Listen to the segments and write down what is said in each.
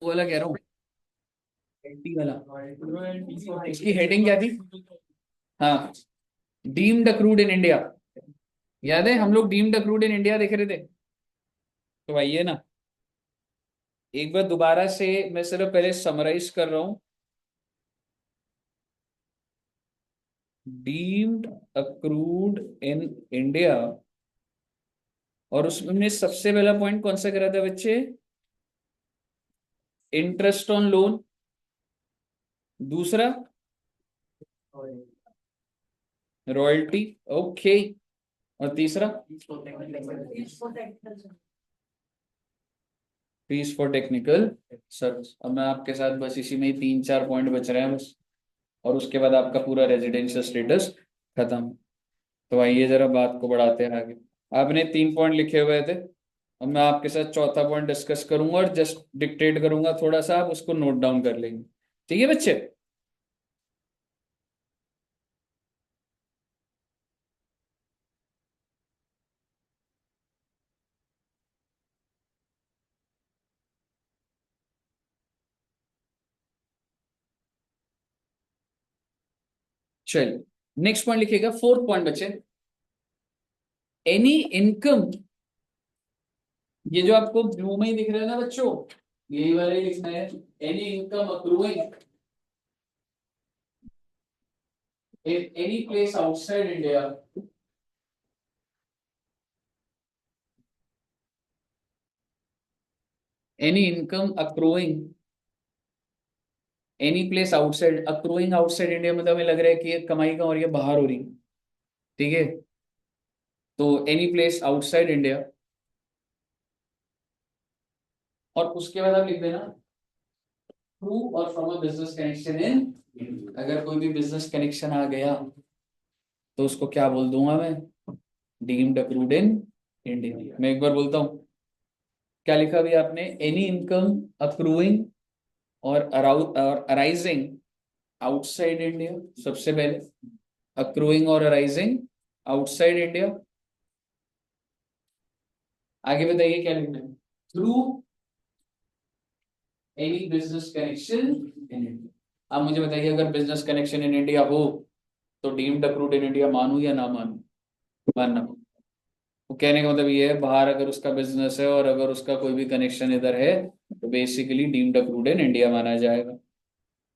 वो वाला कह रहा हूँ, 80 वाला। इसकी हेडिंग क्या थी? हाँ, डीम्ड अक्रूड इन इंडिया। याद है हम लोग डीम्ड अक्रूड इन इंडिया देख रहे थे? तो आइए ना, एक बार दोबारा से मैं सिर्फ पहले समराइज कर रहा हूँ। डीम्ड अक्रूड इन इंडिया, और उसमें सबसे पहला पॉइंट कौन सा करा था बच्चे? Interest on loan. दूसरा रॉयल्टी। ओके। और तीसरा फीस फॉर टेक्निकल सर्विस। अब मैं आपके साथ बस इसी में ही 3-4 पॉइंट बच रहे हैं बस, और उसके बाद आपका पूरा रेजिडेंशियल स्टेटस खत्म। तो आइए जरा बात को बढ़ाते हैं आगे। आपने 3 पॉइंट लिखे हुए थे, अब मैं आपके साथ चौथा पॉइंट डिस्कस करूंगा और जस्ट डिक्टेट करूंगा थोड़ा सा, आप उसको नोट डाउन कर लेंगे। ठीक है बच्चे? चलिए, नेक्स्ट पॉइंट लिखिएगा, फोर्थ पॉइंट बच्चे। एनी इनकम, ये जो आपको ब्लू में ही दिख रहा है ना बच्चों, यही वाला ही लिखना है। Any income accruing in any place outside India, any income accruing any place outside. Accruing outside India मतलब हमें लग रहा है कि ये कमाई का और ये बाहर हो रही है। ठीक है, तो एनी प्लेस आउटसाइड इंडिया, और उसके बाद आप लिख देना थ्रू और from a business connection in. अगर कोई भी बिजनेस कनेक्शन आ गया तो उसको क्या बोल दूंगा मैं? Deemed accrued in India. मैं एक बार बोलता हूँ, क्या लिखा अभी आपने? एनी इनकम अक्रूइंग और अराइजिंग आउटसाइड इंडिया। सबसे पहले अक्रूइंग और अराइजिंग आउटसाइड इंडिया। आगे बताइए क्या लिखना है? Through any business connection in India. आप मुझे बताइए, अगर बिजनेस कनेक्शन इन इंडिया हो तो डीम्ड अक्रूड इन इंडिया मानू या ना मानू? मानना। वो कहने का मतलब ये है, बाहर अगर उसका बिजनेस है और अगर उसका कोई भी कनेक्शन इधर है तो basically deemed accrued in India माना जाएगा।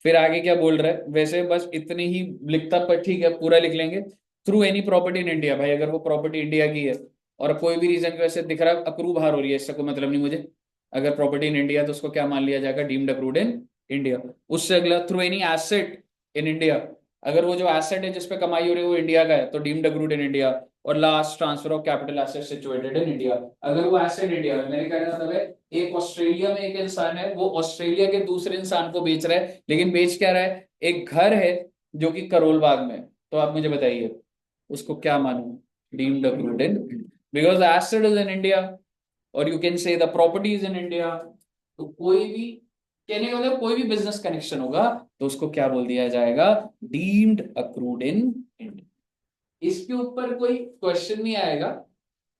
फिर आगे क्या बोल रहा है? वैसे बस इतनी ही लिखता, पर ठीक है पूरा लिख लेंगे। Through any property in India, भाई अगर वो प्रॉपर्टी इंडिया की है और कोई भी रीजन की वजह से दिख रहा है अक्रू बाहर हो रही है, इससे कोई मतलब नहीं मुझे। अगर प्रॉपर्टी इन इंडिया तो उसको क्या मान लिया जाएगा? Deemed accrued in India. उससे अगला, through any asset in India. अगर वो जो एसेट है जिसपे कमाई हो रही है वो इंडिया का है तो डीम्ड अक्रूड इन इंडिया। और last, transfer of capital asset situated in India. अगर वो एसेट इंडिया है, मेरे कहने का मतलब है एक ऑस्ट्रेलिया में एक इंसान है, वो ऑस्ट्रेलिया के दूसरे इंसान को बेच रहा है, लेकिन बेच क्या रहा है? एक घर है जो कि करोल बाग में है। तो आप मुझे बताइए उसको क्या मानूं? Deemed accrued in, because the asset is in India और you can say the property is in India. तो कोई भी, कहने का मतलब कोई भी बिजनेस कनेक्शन होगा तो उसको क्या बोल दिया जाएगा? Deemed accrued in India. इसके ऊपर कोई क्वेश्चन नहीं आएगा।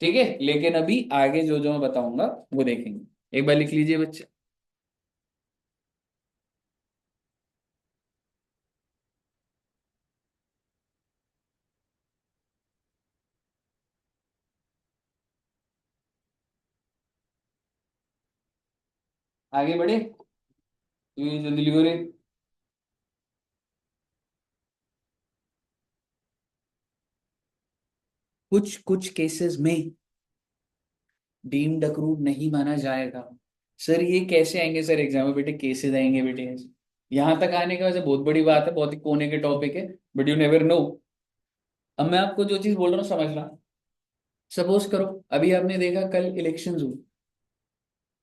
ठीक है, लेकिन अभी आगे जो जो मैं बताऊंगा वो देखेंगे। एक बार लिख लीजिए बच्चे। आगे बढ़े, ये जो डिलीवरी। कुछ कुछ केसेस में डीम्ड अक्रूड नहीं माना जाएगा। सर ये कैसे आएंगे सर एग्जाम में? बेटे केसेस आएंगे बेटे। यहाँ तक आने का वैसे बहुत बड़ी बात है, बहुत ही कोने के टॉपिक है, बट यू नेवर नो। अब मैं आपको जो चीज बोल रहा हूँ समझना। सपोज करो अभी आपने देखा कल इलेक्शन हुई,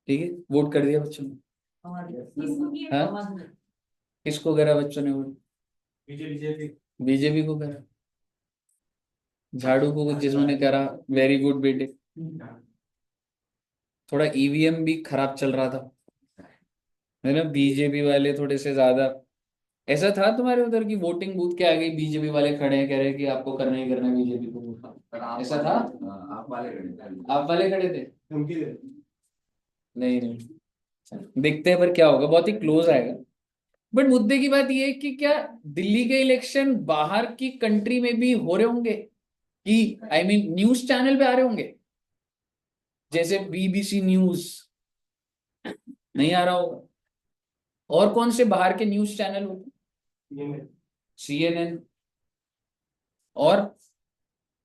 ठीक है, वोट कर दिया बच्चों ने। हाँ, किसको करा बच्चों ने वोट? बीजेपी। बीजेपी को करा। झाड़ू को जिन्होंने करा, वेरी गुड बेटे। थोड़ा ईवीएम भी खराब चल रहा था, है ना, बीजेपी वाले थोड़े से ज्यादा। ऐसा था तुम्हारे उधर की वोटिंग बूथ के आगे बीजेपी वाले खड़े हैं, कह रहे हैं कि आपको करना ही करना है बीजेपी को वोट? ऐसा था? आप वाले खड़े थे? नहीं नहीं, देखते हैं पर क्या होगा, बहुत ही क्लोज आएगा। बट मुद्दे की बात यह है कि क्या दिल्ली के इलेक्शन बाहर की कंट्री में भी हो रहे होंगे, कि आई मीन न्यूज चैनल पे आ रहे होंगे, जैसे बीबीसी न्यूज नहीं आ रहा होगा? और कौन से बाहर के न्यूज चैनल होते? CNN और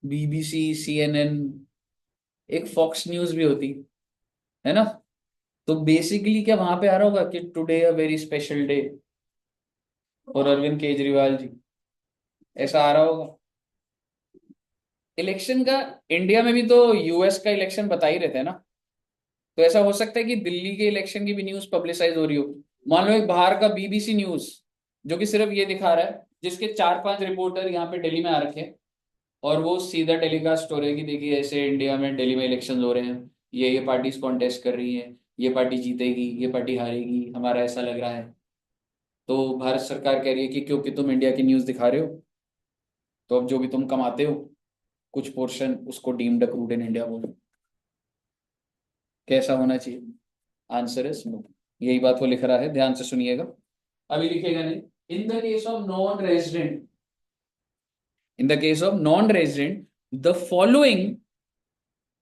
बीबीसी, CNN, एक फॉक्स न्यूज भी होती है ना। तो बेसिकली क्या वहां पे आ रहा होगा कि today a very special day और अरविंद केजरीवाल जी, ऐसा आ रहा होगा? इलेक्शन का इंडिया में भी तो यूएस का इलेक्शन बता ही रहते हैं ना, तो ऐसा हो सकता है कि दिल्ली के इलेक्शन की भी न्यूज पब्लिसाइज हो रही हो। मान लो एक बाहर का बीबीसी न्यूज जो कि सिर्फ ये दिखा रहा है, जिसके 4-5 रिपोर्टर यहाँ पे दिल्ली में आ रखे हैं, और वो सीधा टेलीकास्ट हो रहा है कि देखिए ऐसे इंडिया में दिल्ली में इलेक्शन हो रहे हैं, ये पार्टीज कॉन्टेस्ट कर रही है, ये पार्टी जीतेगी, ये पार्टी हारेगी, हमारा ऐसा लग रहा है। तो भारत सरकार कह रही है कि क्योंकि तुम इंडिया की न्यूज दिखा रहे हो, तो अब जो भी तुम कमाते हो कुछ पोर्शन उसको डीम्ड क्रूड इन इंडिया बोलो। कैसा होना चाहिए? Answer is no. यही बात वो लिख रहा है, ध्यान से सुनिएगा। अभी लिखेगा नहीं। In the case of non resident, in the case of non resident the following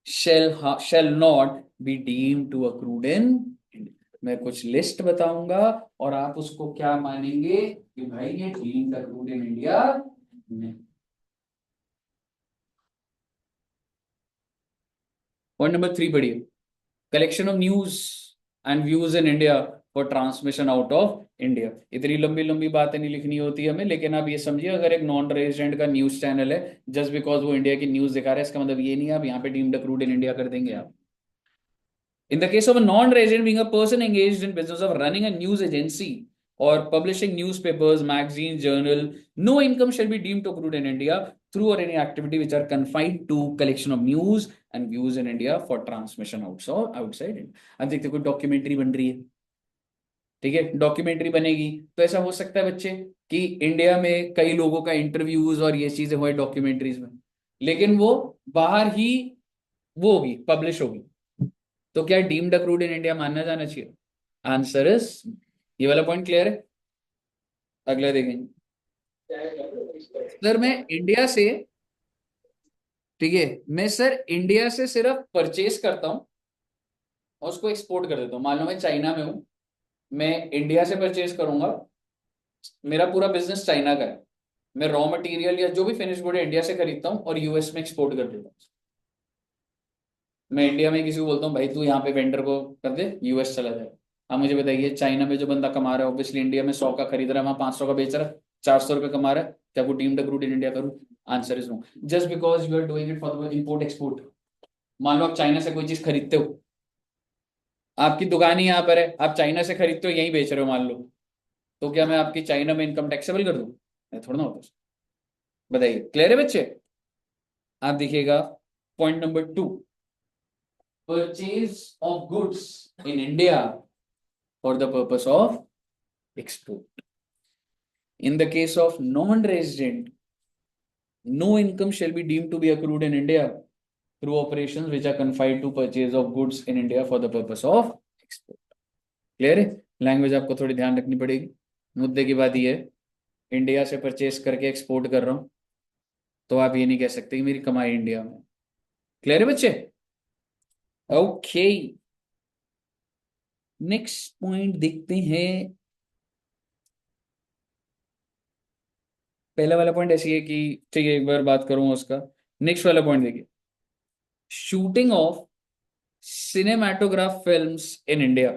shall not be deemed to accrued in India। मैं कुछ लिस्ट बताऊंगा और आप उसको क्या मानेंगे कि भाई ये deemed accrued in India नहीं। पॉइंट नंबर 3 पढ़िए। Collection of news and views in India for transmission out of India. इतनी लंबी लंबी बातें नहीं लिखनी होती हमें, लेकिन आप ये समझिए अगर एक नॉन रेजिडेंट का न्यूज चैनल है, जस्ट बिकॉज वो इंडिया की न्यूज दिखा रहा है, इसका मतलब ये नहीं आप यहाँ पे डीम्ड अक्रूड इन इंडिया कर देंगे आप। In the case of a non-resident being a person engaged in business of running a news agency or publishing newspapers, magazines, journal, no income shall be deemed to accrued in India through or any activity which are confined to collection of news and views in India for transmission outside India। अब देखते कोई documentary बन रही है, ठीक है, documentary बनेगी तो ऐसा हो सकता है बच्चे कि इंडिया में कई लोगों का इंटरव्यूज और ये चीजें हुए डॉक्यूमेंट्रीज में, लेकिन वो बाहर ही वो होगी, पब्लिश होगी, तो क्या डीम्ड अक्रूड इन इंडिया मानना जाना चाहिए? आंसर इज, ये वाला पॉइंट क्लियर है? अगला देखेंगे। सर मैं इंडिया से, ठीक है, मैं सर इंडिया से सिर्फ परचेस करता हूं और उसको एक्सपोर्ट कर देता हूं। मान लो मैं चाइना में हूं, मैं इंडिया से परचेस करूंगा, मेरा पूरा बिजनेस चाइना का है, मैं रॉ मटेरियल या जो भी फिनिश गुड है इंडिया से खरीदता हूँ और यूएस में एक्सपोर्ट कर देता हूँ। मैं इंडिया में किसी को बोलता हूँ भाई तू यहाँ पे वेंडर को कर दे, यूएस चला जाए। आप मुझे बताइए चाइना में जो बंदा कमा रहा है ऑब्वियसली इंडिया में 100 का खरीद रहा है, वहां 500 का बेच रहा है, 400 रुपये कमा रहा है, क्या वो डीम्ड अक्रूड इन इंडिया करूँ? Answer is no. Just because you are doing it for the import export. मान लो आप चाइना से कोई चीज खरीदते हो, आपकी दुकान ही यहाँ पर है, आप चाइना से खरीदते हो यहीं बेच रहे हो मान लो, तो क्या मैं आपकी चाइना में इनकम टैक्सेबल कर दूं? नहीं, थोड़ा ना होता। बताइए, क्लियर है बच्चे? आप देखिएगा point number 2, purchase of goods in India for the purpose of export। In the case of non-resident, no income shall be deemed to be accrued in India through operations which are confined to purchase of goods in India for the purpose of export। Clear है? Language आपको थोड़ी ध्यान रखनी पड़ेगी। मुद्दे की बात यह है इंडिया से परचेस करके एक्सपोर्ट कर रहा हूं, तो आप ये नहीं कह सकते कि मेरी कमाई इंडिया में। क्लियर है बच्चे? ओके, नेक्स्ट पॉइंट देखते हैं। पहला वाला पॉइंट ऐसी है कि ठीक है, एक बार बात करूंगा उसका। नेक्स्ट वाला पॉइंट देखिए, shooting of cinematograph films in India.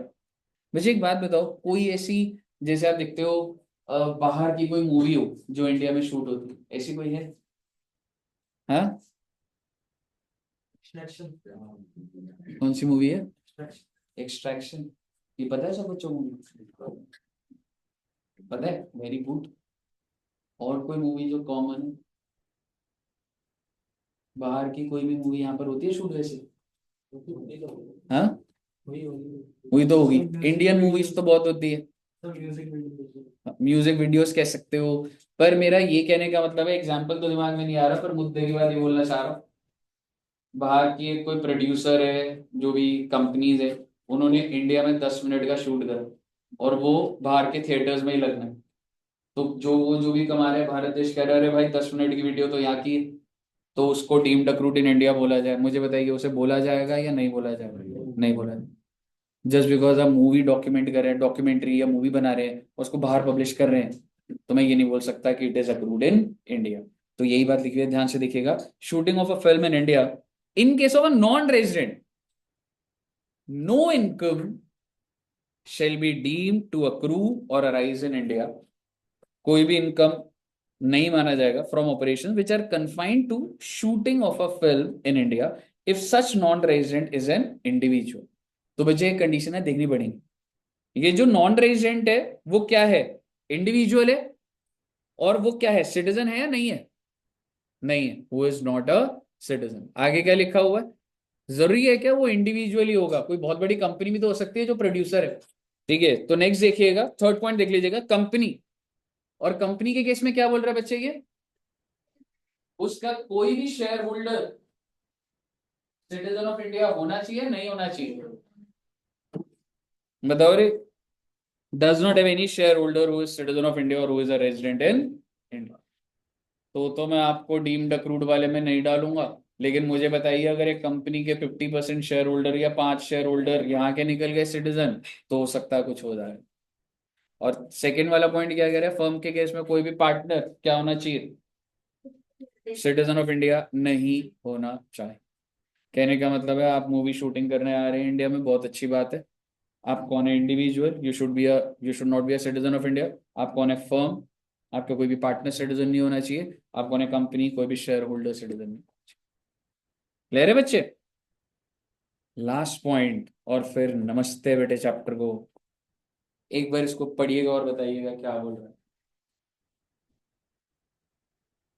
मुझे एक बात बताओ, कोई ऐसी, जैसे आप देखते हो बाहर की कोई मूवी हो जो इंडिया में शूट होती है, ऐसी कोई है? हाँ, कौन सी मूवी है? एक्सट्रैक्शन। ये पता है सब बच्चों को? पता है, वेरी गुड। और कोई मूवी जो कॉमन है, बाहर की कोई भी मूवी यहाँ पर होती है शूट वैसे? हाँ, हुई तो होगी। इंडियन मूवीज तो बहुत होती है, म्यूजिक वीडियोस कह सकते हो। पर मेरा ये कहने का मतलब है, एग्जाम्पल तो दिमाग में नहीं आ रहा, पर मुद्दे के बाद ये बोलना चाह रहा हूँ, बाहर की एक कोई प्रोड्यूसर है, जो भी कंपनीज है, उन्होंने इंडिया में 10 मिनट का शूट करा और वो बाहर के थिएटर्स में ही लगना है, तो जो भी कमा रहे हैं भारत देश कह रहा है अरे भाई 10 मिनट की वीडियो तो यहाँ की है, तो उसको डीम्ड अक्रूड इन इंडिया बोला जाए। मुझे बताइए उसे बोला जाएगा या नहीं बोला जाएगा? नहीं बोला जाएगा। जस्ट बिकॉज आप मूवी डॉक्यूमेंट कर रहे हैं, डॉक्यूमेंट्री या मूवी बना रहे हैं, उसको बाहर पब्लिश कर रहे हैं, तो मैं ये नहीं बोल सकता कि it is approved in India. तो यही बात लिखी है, ध्यान से देखिएगा। Shooting of a film in India in case of a non resident, no income shall be deemed to accrue और अराइज इन इंडिया। कोई भी इनकम नहीं माना जाएगा from operation which are confined to shooting of a film in India if such non resident is an individual. तो बच्चे एक condition है देखनी पड़ेगी, ये जो नॉन रेजिडेंट है वो क्या है? इंडिविजुअल है, और वो क्या है? सिटीजन है या नहीं है? नहीं है, who is not a citizen. आगे क्या लिखा हुआ है? जरूरी है क्या वो इंडिविजुअली होगा? कोई बहुत बड़ी कंपनी भी तो हो सकती है जो प्रोड्यूसर है। ठीक है, तो नेक्स्ट देखिएगा, थर्ड पॉइंट देख लीजिएगा, कंपनी। और कंपनी के केस में क्या बोल रहा है बच्चे ये? उसका कोई भी shareholder citizen of India होना चाहिए, नहीं होना चाहिए? बताओ रे। Does not have any shareholder who is citizen of India और who is a resident in India. तो मैं आपको डीम्ड अक्रूड वाले में नहीं डालूंगा। लेकिन मुझे बताइए अगर एक कंपनी के 50% शेयर होल्डर या 5 शेयर होल्डर यहाँ के निकल गए सिटीजन, तो हो सकता है कुछ हो जाए। और सेकंड वाला पॉइंट क्या कह रहा है? फर्म के केस में कोई भी पार्टनर क्या होना चाहिए? सिटीजन ऑफ इंडिया नहीं होना चाहिए। कहने का मतलब है आप मूवी शूटिंग करने आ रहे हैं इंडिया में, बहुत अच्छी बात है। आप कौन है? Individual, you should not be a citizen of India. आप कौन है? फर्म। आपका कोई भी पार्टनर सिटीजन नहीं होना चाहिए। आप कौन है? कंपनी, कोई भी शेयर होल्डर सिटीजन नहीं। क्लियर है बच्चे? लास्ट पॉइंट और फिर नमस्ते बेटे चैप्टर को। एक बार इसको पढ़िएगा और बताइएगा क्या बोल रहा है।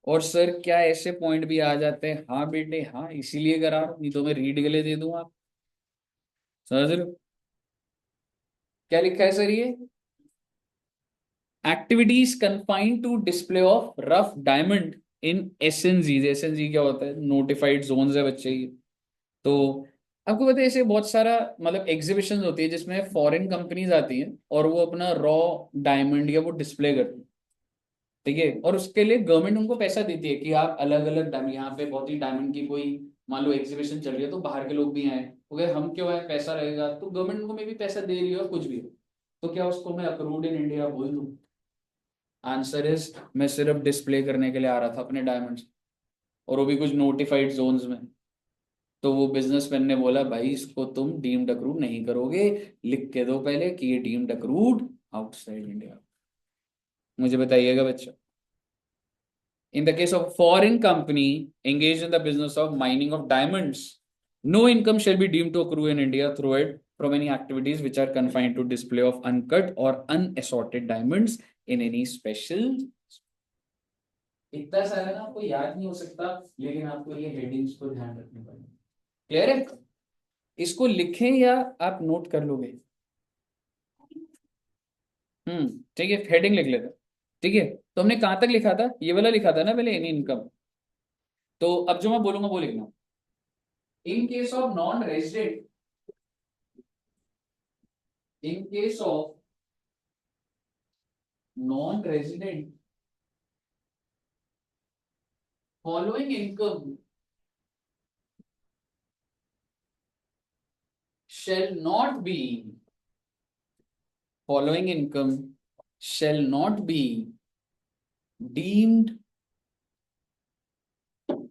और सर क्या ऐसे पॉइंट भी आ जाते हैं? हाँ बेटे हाँ, इसीलिए करा रहा हूं, नहीं तो मैं रीड के लिए दे दूंगा आप। समझ रहे हो? क्या लिखा है सर ये? Activities confined to display of rough diamond in SNG. SNG क्या होता है? नोटिफाइड जोन्स है बच्चे ये। तो आपको पता है ऐसे बहुत सारा मतलब एग्जीबिशन होती है जिसमें फॉरेन कंपनीज आती हैं और वो अपना रॉ डायमंड या वो डिस्प्ले करती है। ठीक है, और उसके लिए गवर्नमेंट उनको पैसा देती है कि आप अलग अलग डायमंड, यहाँ पे बहुत ही डायमंड की कोई मान लो एग्जीबिशन चल रही है तो बाहर के लोग भी आए, तो अगर हम क्यों आए, पैसा रहेगा तो गवर्नमेंट उनको में भी पैसा दे रही है और कुछ भी है। तो क्या उसको मैं अप्रूव्ड इन इंडिया बोल दूं? आंसर इज मैं सिर्फ डिस्प्ले करने के लिए आ रहा था अपने डायमंड्स, और वो भी कुछ नोटिफाइड जोन्स में। तो वो बिजनेसमैन ने बोला भाई इसको तुम डीम्ड अक्रूड नहीं करोगे, लिख के दो पहले कि ये डीम्ड अक्रूड आउटसाइड इंडिया। मुझे बताइएगा बच्चा, in the case of a foreign company engaged in the business of mining of diamonds, no income shall be deemed to accrue in India through it from any activities which are confined to display of uncut or unassorted diamonds in any special। इतना सारा ना आपको याद नहीं हो सकता, लेकिन आपको ये हेडिंग्स को ध्यान रखने पड़ेंगे। क्लियर है? इसको लिखें या आप नोट कर लोगे? ठीक है, हेडिंग लिख लेते हैं। ठीक है, तो हमने कहां तक लिखा था? ये वाला लिखा था ना पहले, एनी इनकम। तो अब जो मैं बोलूंगा वो लिखना। In case of non-resident, in case of non-resident, following income shall not be, following income shall not be deemed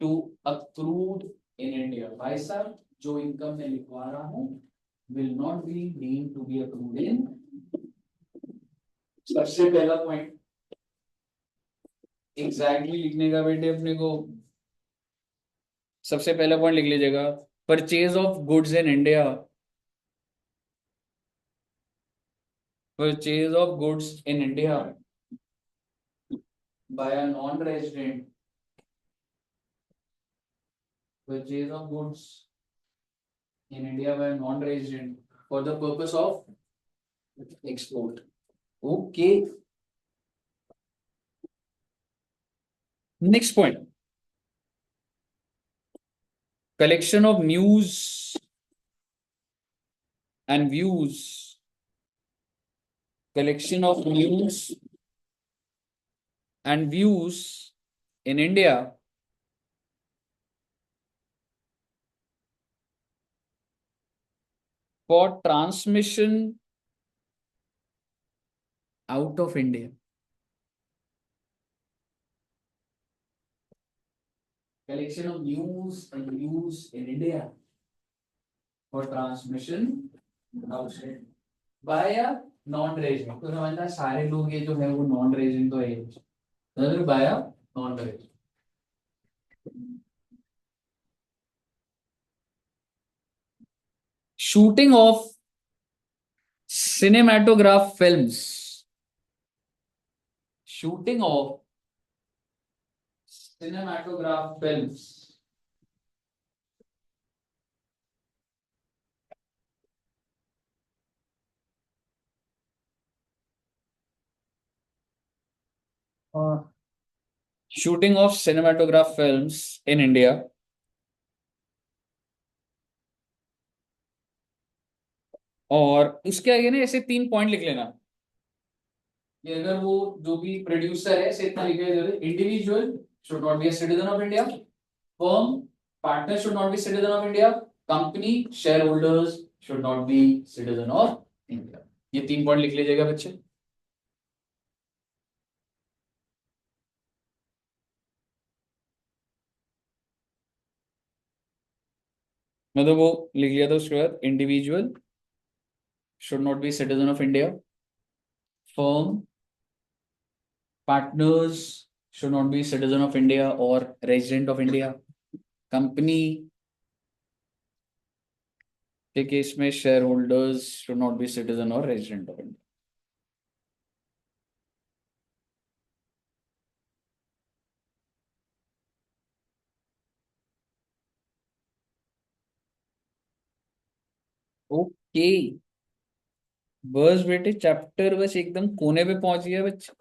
to accrued in India। भाई साहब जो इनकम मैं लिखवा रहा हूं will not be deemed to be accrued in। सबसे पहला point exactly लिखने का बेटे अपने को। सबसे पहला पॉइंट लिख लीजिएगा, purchase of goods in India, purchase of goods in India by a non-resident, purchase of goods in India by a non-resident for the purpose of export। Okay, next point, collection of news and views, collection of news and views in India for transmission out of India. Collection of news and views in India for transmission outside by a non-resident. तो समझना सारे लोग ये जो है वो non resident तो है by a non-resident. Shooting of cinematograph films. Shooting of cinematograph films. Shooting of cinematograph films in India और उसके आगे ना ऐसे 3 पॉइंट लिख लेना कि अगर वो जो भी प्रोड्यूसर है ऐसे इतना लिखे individual should not be a citizen of India, firm partner should not be citizen of India, company share holders should not be citizen of India. ये 3 पॉइंट लिख लीजिएगा बच्चे. मतलब वो लिख लिया था उसके बाद individual should not be citizen of India, firm partners should not be citizen of India or resident of India, company के केस में share holders should not be citizen or resident of India. Okay बस बेटे chapter बस एकदम कोने पे पहुंच गया बच्चे.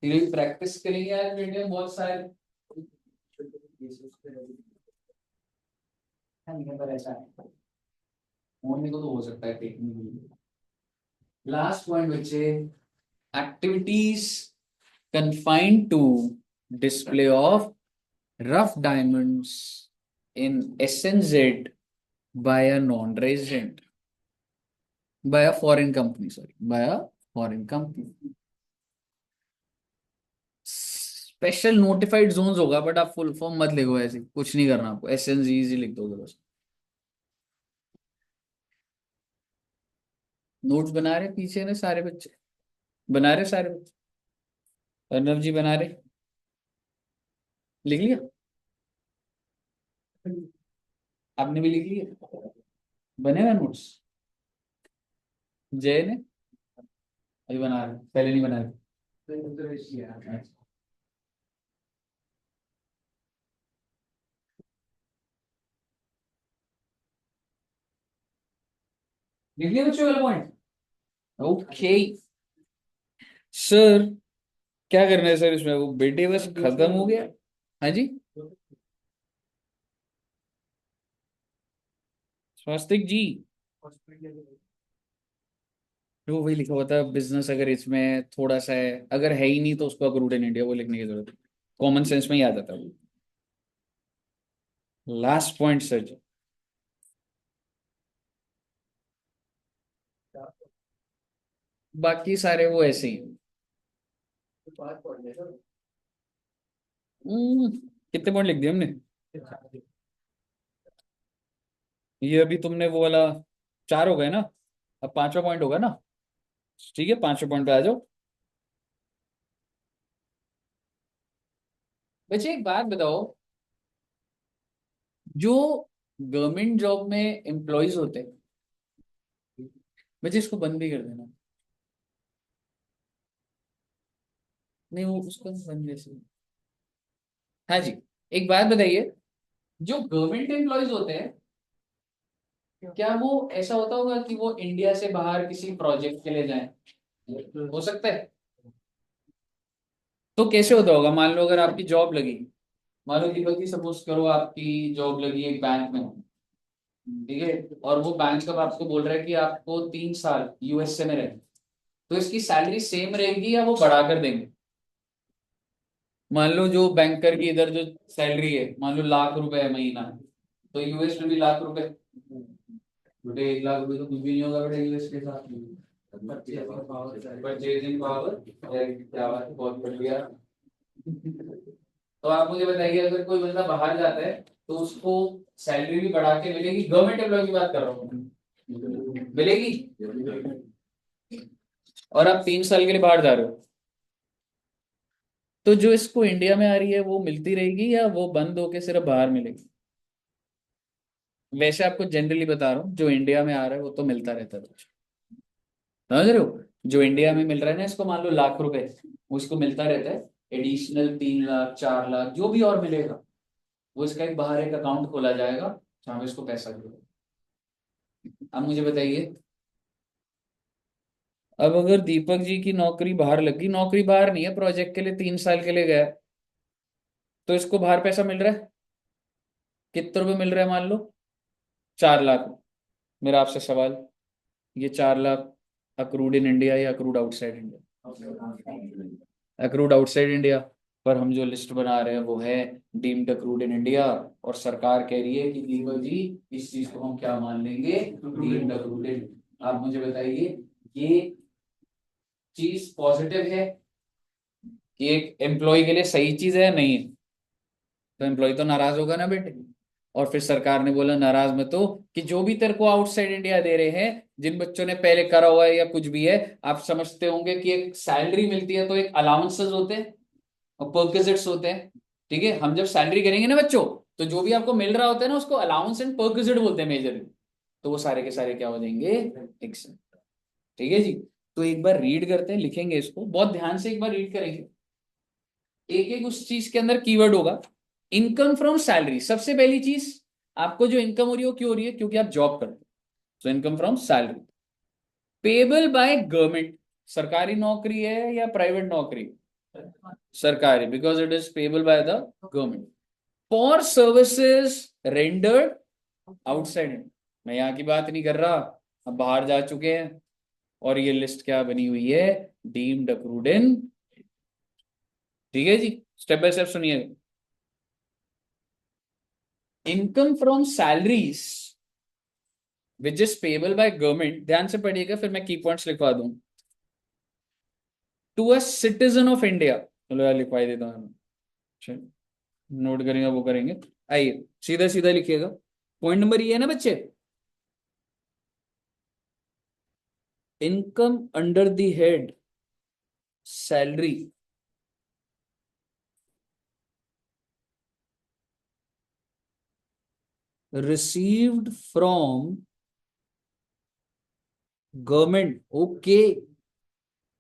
प्रैक्टिस करेंगे आज बेटे बहुत सारे. पर ऐसा है होने को तो हो सकता है टेक्निकली. लास्ट पॉइंट बच्चे activities confined to display of rough diamonds in SNZ by a non-resident, by a foreign company, sorry, by a foreign company. Special notified zones होगा बट आप फुल फॉर्म मत लिखो, ऐसे कुछ नहीं करना आपको, SNZ लिख दोगे बस. नोट्स बना रहे पीछे ने सारे बच्चे, बना रहे सारे बच्चे. अर्नव जी बना रहे, लिख लिया आपने भी लिख लिया, बनेगा नोट्स. जय ने अभी बना रहे, पहले नहीं बना रहे. लिख लिया बच्चों वाला पॉइंट. ओके सर क्या करना है सर इसमें, वो बेटे बस खत्म हो गया. हाँ जी स्वास्तिक जी, जो वही लिखा हुआ था बिजनेस, अगर इसमें थोड़ा सा है, अगर है ही नहीं तो उसको अक्रूड इन इंडिया वो लिखने की जरूरत है, कॉमन सेंस में ही आ जाता है वो. लास्ट पॉइंट सर जी. बाकी सारे वो ऐसे ही. कितने पॉइंट लिख दिए हमने, ये अभी तुमने वो वाला 4 हो गए ना, अब 5वां पॉइंट होगा ना. ठीक है 5वें पॉइंट पे आ जाओ. बच्चे एक बात बताओ, जो गवर्नमेंट जॉब में एम्प्लॉयज होते हैं बच्चे, इसको बंद भी कर देना. नहीं वो उसको बंद कैसे. हाँ जी एक बात बताइए, जो गवर्नमेंट एम्प्लॉयज होते हैं क्या वो ऐसा होता होगा कि वो इंडिया से बाहर किसी प्रोजेक्ट के लिए जाएं, हो सकता है. तो कैसे होता होगा, मान लो अगर आपकी जॉब लगी, मान लो दीपक जी सपोज करो आपकी जॉब लगी एक बैंक में, ठीक है, और वो बैंक कब आपको बोल रहा है कि आपको 3 साल यूएसए में रहे, तो इसकी सैलरी सेम रहेगी या वो बढ़ा कर देंगे? मान लो जो बैंकर की इधर जो सैलरी है, मान लो ₹1,00,000 है महीना, तो यूएस में भी ₹1,00,000। बेटे 1,00,000 तो कुछ भी नहीं होगा बेटे यूएस के साथ। परचेजिंग पावर, क्या बात है, बहुत बढ़िया। तो आप मुझे बताइए, अगर कोई बंदा बाहर जाता है तो उसको सैलरी भी बढ़ा के मिलेगी, गवर्नमेंट एम्प्लॉय की बात कर रहा हूँ, मिलेगी? और आप 3 साल के लिए बाहर जा रहे हो, तो जो इसको इंडिया में आ रही है वो मिलती रहेगी या वो बंद होके सिर्फ बाहर मिलेगी? वैसे आपको जनरली बता रहा हूँ, जो इंडिया में आ रहा है वो तो मिलता रहता है कुछ, समझ रहे हो? जो इंडिया में मिल रहा है ना, इसको मान लो ₹1,00,000, वो इसको मिलता रहता है एडिशनल 3 लाख 4 लाख जो भी और मिलेगा, वो इसका एक बाहर एक अकाउंट खोला जाएगा जहाँ पे इसको पैसा मिलेगा। अब मुझे बताइए, अब अगर दीपक जी की नौकरी बाहर लगी, नौकरी बाहर नहीं है, प्रोजेक्ट के लिए 3 साल के लिए गया, तो इसको बाहर पैसा मिल रहा है, कितने रुपए मिल रहा है मान लो? 4 लाख। मेरा आपसे सवाल, ये 4 लाख अक्रूड इन इंडिया या accrued outside India? Accrued outside India. पर हम जो लिस्ट बना रहे हैं वो है डीम्ड अक्रूड इन इंडिया, और सरकार कह रही है कि दीपक जी इस चीज को हम क्या मान लेंगे, डीम्ड अक्रूड इन। आप मुझे बताइए, ये चीज पॉजिटिव है कि एक एम्प्लॉय के लिए सही चीज है या नहीं है? तो एम्प्लॉय तो नाराज होगा ना बेटे। और फिर सरकार ने बोला नाराज मत हो, कि जो भी तेरे को आउटसाइड इंडिया दे रहे हैं, जिन बच्चों ने पहले करा हुआ है या कुछ भी है, आप समझते होंगे कि एक सैलरी मिलती है तो एक अलाउंसेस होते हैं और परक्विजिट्स होते हैं। ठीक है, हम जब सैलरी करेंगे ना बच्चों, तो जो भी आपको मिल रहा होता है ना, उसको अलाउंस एंड परक्विजिट बोलते हैं मेजरली। तो वो सारे के सारे क्या हो जाएंगे, एक्सेंट। ठीक है जी। तो एक बार रीड करते हैं, लिखेंगे इसको बहुत ध्यान से, एक बार रीड करेंगे, एक एक उस चीज के अंदर कीवर्ड होगा। इनकम फ्रॉम सैलरी, सबसे पहली चीज, आपको जो इनकम हो रही है वो क्यों हो रही है? क्योंकि आप जॉब करते हो, so income from salary. Payable by government, सरकारी नौकरी है या प्राइवेट नौकरी? सरकारी, because it is payable by the government. For services rendered outside, मैं यहाँ की बात नहीं कर रहा, अब बाहर जा चुके हैं, और ये लिस्ट क्या बनी हुई है, डीम्ड अक्रूड इन। ठीक है जी, स्टेप बाय स्टेप सुनिएगा। Income from salaries which is payable by government, ध्यान से पढ़िएगा, फिर मैं की पॉइंट्स लिखवा दूं। To a citizen of India, चलो यार लिखवाई देता हूं, नोट करेंगे वो करेंगे। आइए सीधा सीधा लिखिएगा, पॉइंट नंबर ये है ना बच्चे, income under the head salary received from government. Okay,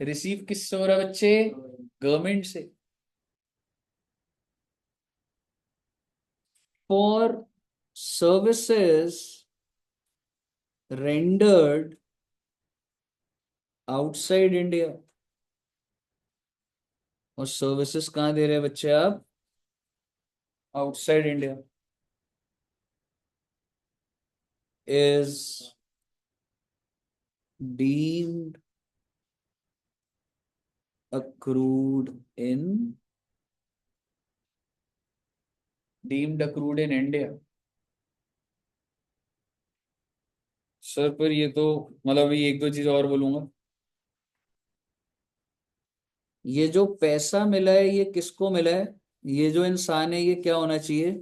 receive किससे हो रहा है बच्चे? गवर्नमेंट से। For services rendered outside India, और सर्विसेज कहाँ दे रहे हैं बच्चे आप? Outside India. Is deemed accrued in deemed accrued in India. Sir पर ये तो, मतलब ये एक दो चीज और बोलूंगा, ये जो पैसा मिला है ये किसको मिला है? ये जो इंसान है ये क्या होना चाहिए?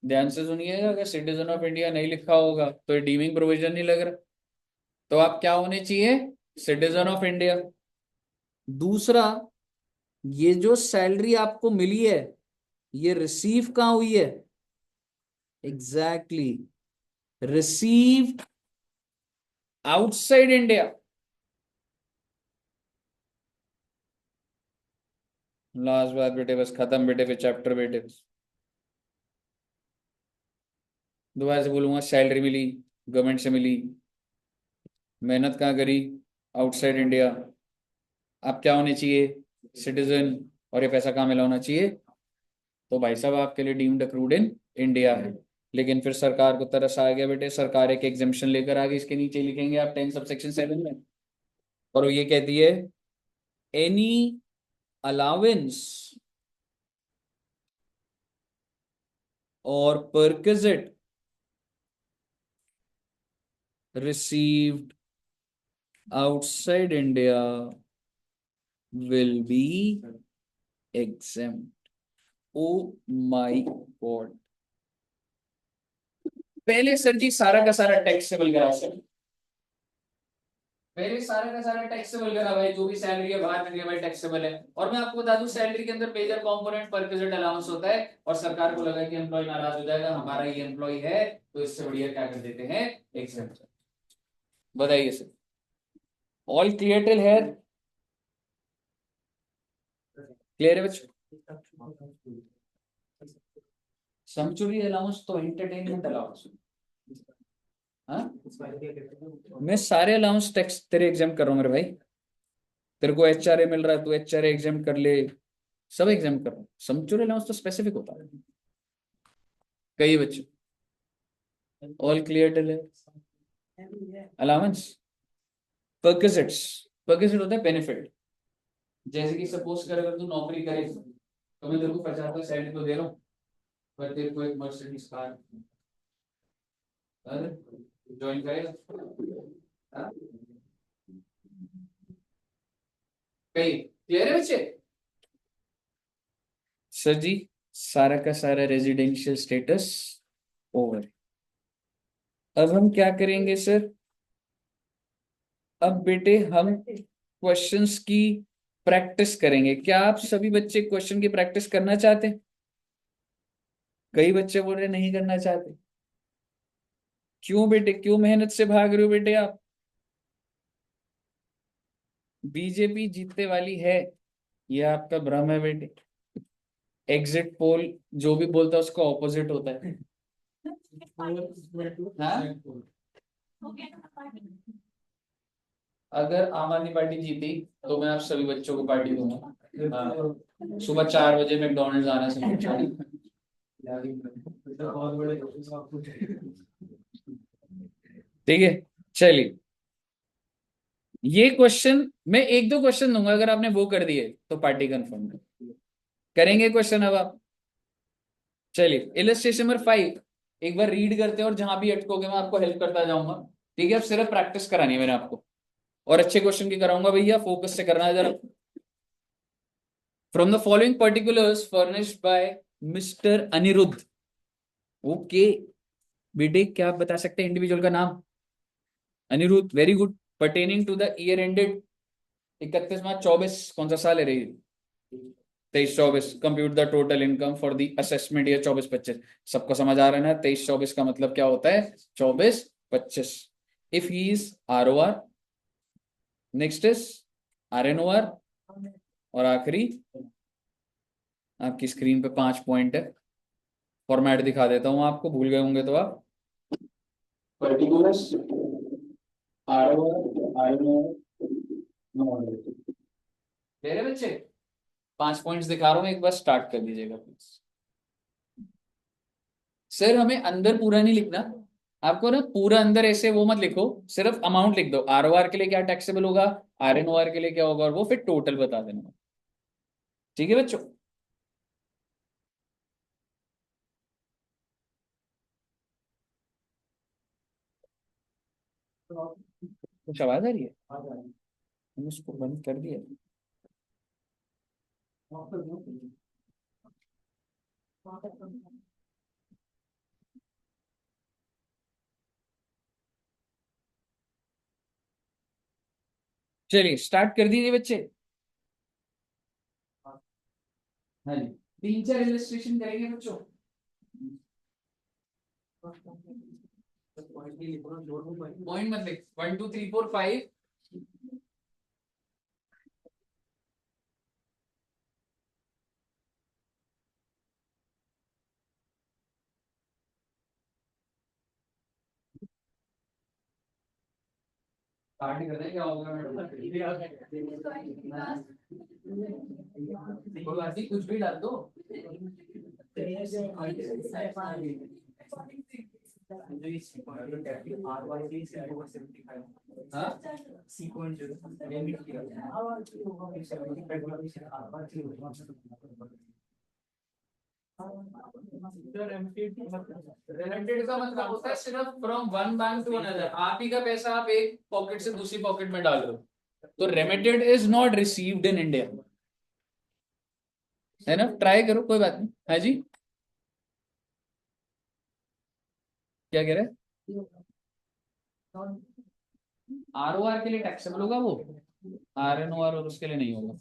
ध्यान से सुनिएगा, अगर सिटीजन ऑफ इंडिया नहीं लिखा होगा तो ये डीमिंग प्रोविजन नहीं लग रहा, तो आप क्या होने चाहिए? Citizen of India. दूसरा, ये जो सैलरी आपको मिली है ये रिसीव कहाँ हुई है? Exactly, received outside India. Last बात बेटे, बस खत्म बेटे, फिर चैप्टर बेटे। दोबारा से बोलूंगा, सैलरी मिली, गवर्नमेंट से मिली, मेहनत कहाँ करी? Outside India. आप क्या होने चाहिए? सिटीजन। और ये पैसा कहाँ मिला होना चाहिए? तो भाई साहब आपके लिए डीम्ड अक्रूड इन इंडिया है। लेकिन फिर सरकार को तरस आ गया बेटे, सरकार एक एग्जेम्पशन लेकर आ गई, इसके नीचे लिखेंगे आप 10 सबसेक्शन 7 में, और वो ये कहती है एनी अलाउंस और perquisite received outside India will be exempt. Oh my God. पहले सर जी सारा का सारा टैक्सेबल करा सर, पहले सारा का सारा टैक्सेबल करा भाई, जो भी सैलरी है बाहर निकले भाई टैक्सेबल है। और मैं आपको बता दूं सैलरी के अंदर मेजर कंपोनेंट परक्विजिट अलाउंस होता है, और सरकार को लगा कि एम्प्लॉय नाराज हो जाएगा, हमारा ये एम्प्लॉय है, तो इससे बढ़िया क्या कर देते हैं, एग्जेम्प्ट। बताइए sir, all clear till here? Clear है बच्चों? सैंक्चुअरी अलाउंस तो एंटरटेनमेंट अलाउंस, हाँ मैं सारे अलाउंस टैक्स तेरे एग्जाम कर रहा हूँ मेरे भाई, तेरे को एचआरए मिल रहा है तो एचआरए एग्जाम कर ले, सब एग्जाम कर रहा हूँ। सैंक्चुअरी अलाउंस तो स्पेसिफिक होता है। कई बच्चों ऑल क्लियर टिल है? अलाउंस परक्विजिट्स, परक्विजिट होता है बेनिफिट। जैसे कि सपोज कर अगर तू नौकरी करे तो मैं तेरे को 50 का सैलरी तो दे रहा हूँ, पर तेरे को एक मर्सिडीज कार ज्वाइन करेगा, हाँ? कहीं क्लियर है बच्चे? सर जी सारा का सारा रेजिडेंशियल स्टेटस ओवर। अब हम क्या करेंगे सर? अब बेटे हम क्वेश्चंस की प्रैक्टिस करेंगे। क्या आप सभी बच्चे क्वेश्चन की प्रैक्टिस करना चाहते हैं? कई बच्चे बोल रहे नहीं करना चाहते। क्यों बेटे, क्यों मेहनत से भाग रहे हो बेटे आप? बीजेपी जीतने वाली है, ये आपका भ्रम है बेटे। एग्जिट पोल जो भी बोलता है उसका ऑपोजिट होता है। हाँ? अगर आम आदमी पार्टी जीती तो मैं आप सभी बच्चों को पार्टी दूंगा। हाँ। सुबह 4 बजे मैकडोनल्ड्स आना समझ। ठीक है, चलिए ये क्वेश्चन मैं एक दो क्वेश्चन दूंगा, अगर आपने वो कर दिए तो पार्टी कंफर्म करेंगे क्वेश्चन। अब आप चलिए इलस्ट्रेशन नंबर 5 एक बार रीड करते हैं, और जहां भी अटकोगे मैं आपको हेल्प करता जाऊंगा। ठीक है, अब सिर्फ प्रैक्टिस करानी है मैंने आपको, और अच्छे क्वेश्चन की कराऊंगा भैया, फोकस से करना है जरा। From the following particulars furnished by mister Anirudh. Okay बेटे, क्या आप बता सकते हैं इंडिविजुअल का नाम? Anirudh, very good. Pertaining to the year ended 31 March 24, कौन सा साल है रही? 23-24। Compute the total income for the assessment year 24-25। सबको समझ आ रहा है ना? 23-24 का मतलब क्या होता है? 24-25। If he is R O R, next is R N O R, और आखिरी आपकी स्क्रीन पे 5 पॉइंट है। फॉर्मेट दिखा देता हूं आपको, भूल गए होंगे तो आप। Particulars, R O R, R N O R, मेरे बच्चे 5 पॉइंट्स दिखा रहा हूं, एक बार स्टार्ट कर दीजिएगा प्लीज। सर हमें अंदर पूरा नहीं लिखना, आपको ना पूरा अंदर ऐसे वो मत लिखो, सिर्फ अमाउंट लिख दो। आर ओ आर के लिए क्या टैक्सेबल होगा, आर एन ओ आर के लिए क्या होगा, और वो फिर टोटल बता देना। ठीक है बच्चों? कुछ आवाज आ रही है? मैंने उसको बंद कर दिया। चलिए स्टार्ट कर दीजिए बच्चे। हाँ जी, 3-4 इलस्ट्रेशन करेंगे बच्चों। पॉइंट मत लिख, 1 2 3 4 5। पार्टी करना है, क्या होगा मैडम? कोई बात नहीं, कुछ भी डाल दो। रेमिटेड का मतलब होता है सिर्फ from one bank to another, आप ही का पैसा आप एक पॉकेट से दूसरी पॉकेट में डाल रहे हो, तो remitted is not received in India, है ना। ट्राई करो, कोई बात नहीं। हाँ जी, क्या कह रहे हैं? ROR के लिए टैक्सेबल होगा वो, RNOR और उसके लिए नहीं होगा।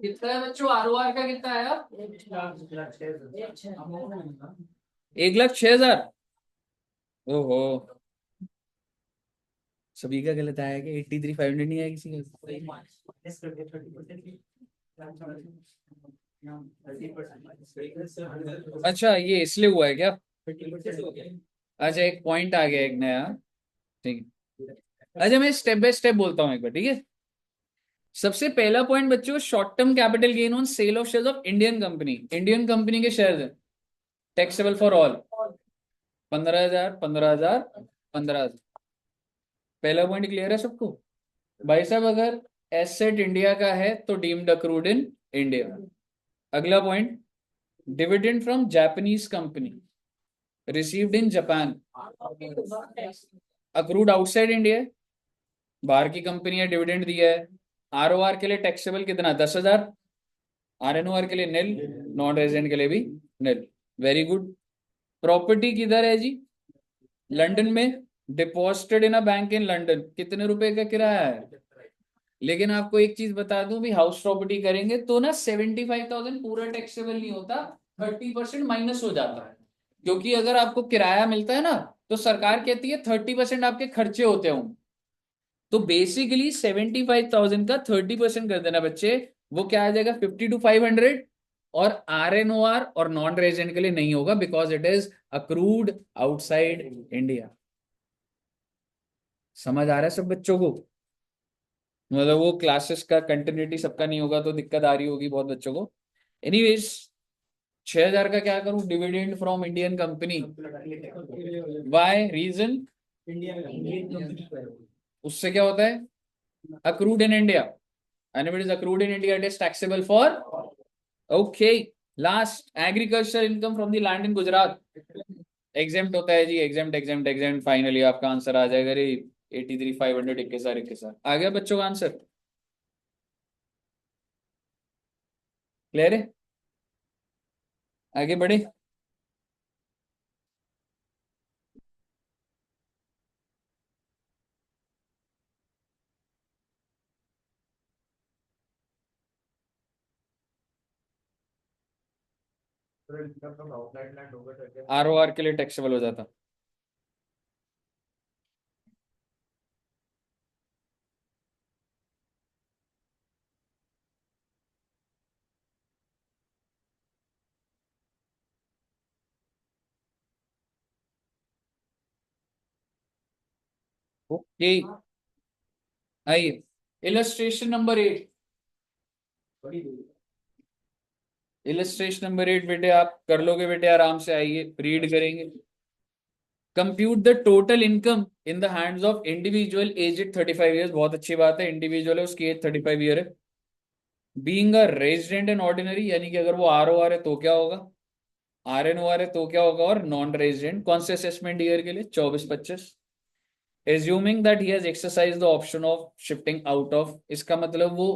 कितना है बच्चों, ROR का कितना आया? 1,06,000। ओहो, सभी का गलत आया कि 83,500 नहीं आया किसी का? अच्छा, ये इसलिए हुआ है क्या? अच्छा, एक पॉइंट आ गया एक नया। ठीक है, अच्छा मैं स्टेप बाय स्टेप बोलता हूँ एक बार, ठीक है। सबसे पहला पॉइंट बच्चों, short term capital gain on sale of shares of Indian company. Indian company के शेयर है टैक्सेबल फॉर ऑल, 15,000, 15,000, 15,000। पहला पॉइंट क्लियर है सबको? भाई साहब, अगर एसेट इंडिया का है तो डीम्ड अक्रूड इन इंडिया। अगला point, dividend from Japanese company received in Japan, accrued outside India. बाहर की कंपनी है, डिविडेंड दिया है। ROR के लिए टैक्सेबल कितना? 10,000। RNOR के लिए निल, नॉन रेजिडेंट के लिए भी निल। Very good. प्रॉपर्टी किधर है जी? लंदन में, deposited in a bank in London. कितने रुपए का किराया है? लेकिन आपको एक चीज बता दूं भी, हाउस प्रॉपर्टी करेंगे तो ना 75,000 पूरा टैक्सेबल नहीं होता, 30% माइनस हो जाता है। क्योंकि अगर आपको किराया मिलता है ना, तो सरकार कहती है 30% आपके खर्चे होते हों। तो बेसिकली 75,000 का 30% कर देना बच्चे, वो क्या आ जाएगा? 52,500। और RNOR और नॉन रेजिडेंट के लिए नहीं होगा, because it is accrued outside India. समझ आ रहा है सब बच्चों को? मतलब वो क्लासेस का कंटिन्यूटी सबका नहीं होगा तो दिक्कत आ रही होगी बहुत बच्चों को। एनीवेज, 6,000 का क्या करूं? Dividend from Indian company. Why reason? उससे क्या होता है? Accrued in India, and if it is accrued in India, it is taxable for. Okay, last, agricultural income from the land in Gujarat exempt होता है जी, exempt exempt exempt। Finally आपका answer आ जाएगा रे, 83,500। इक्के सार आ गया बच्चों का आंसर। क्लियर है? आगे बढ़े। ROR के लिए टैक्सेबल हो जाता। ओके, आइए इलस्ट्रेशन नंबर 8। इलस्ट्रेशन नंबर 8 बेटे आप कर लोगे बेटे, आराम से आइए रीड करेंगे। Compute the total income in the hands of individual age 35 years. बहुत अच्छी बात है, इंडिविजुअल है उसकी एज 35 ईयर है। Being a resident and ordinary, यानी कि अगर वो ROR है तो क्या होगा, RNOR है तो क्या होगा, और नॉन रेजिडेंट कौन से असेसमेंट ईयर के लिए, 24-25। Assuming that he has exercise the option of shifting out of, इसका मतलब वो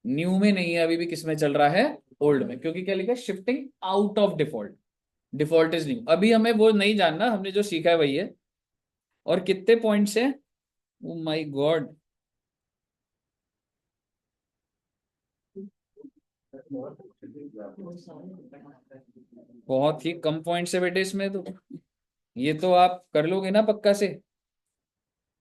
न्यू में नहीं है, अभी भी किस में चल रहा है, ओल्ड में, क्योंकि क्या लिखा है, shifting out of default. Default is new, अभी हमें वो नहीं जानना, हमने जो सीखा है वही है। और कितने पॉइंट्स है, ओ माय गॉड, बहुत ही कम पॉइंट्स है बेटे इसमें तो। ये तो आप कर लोगे ना पक्का से।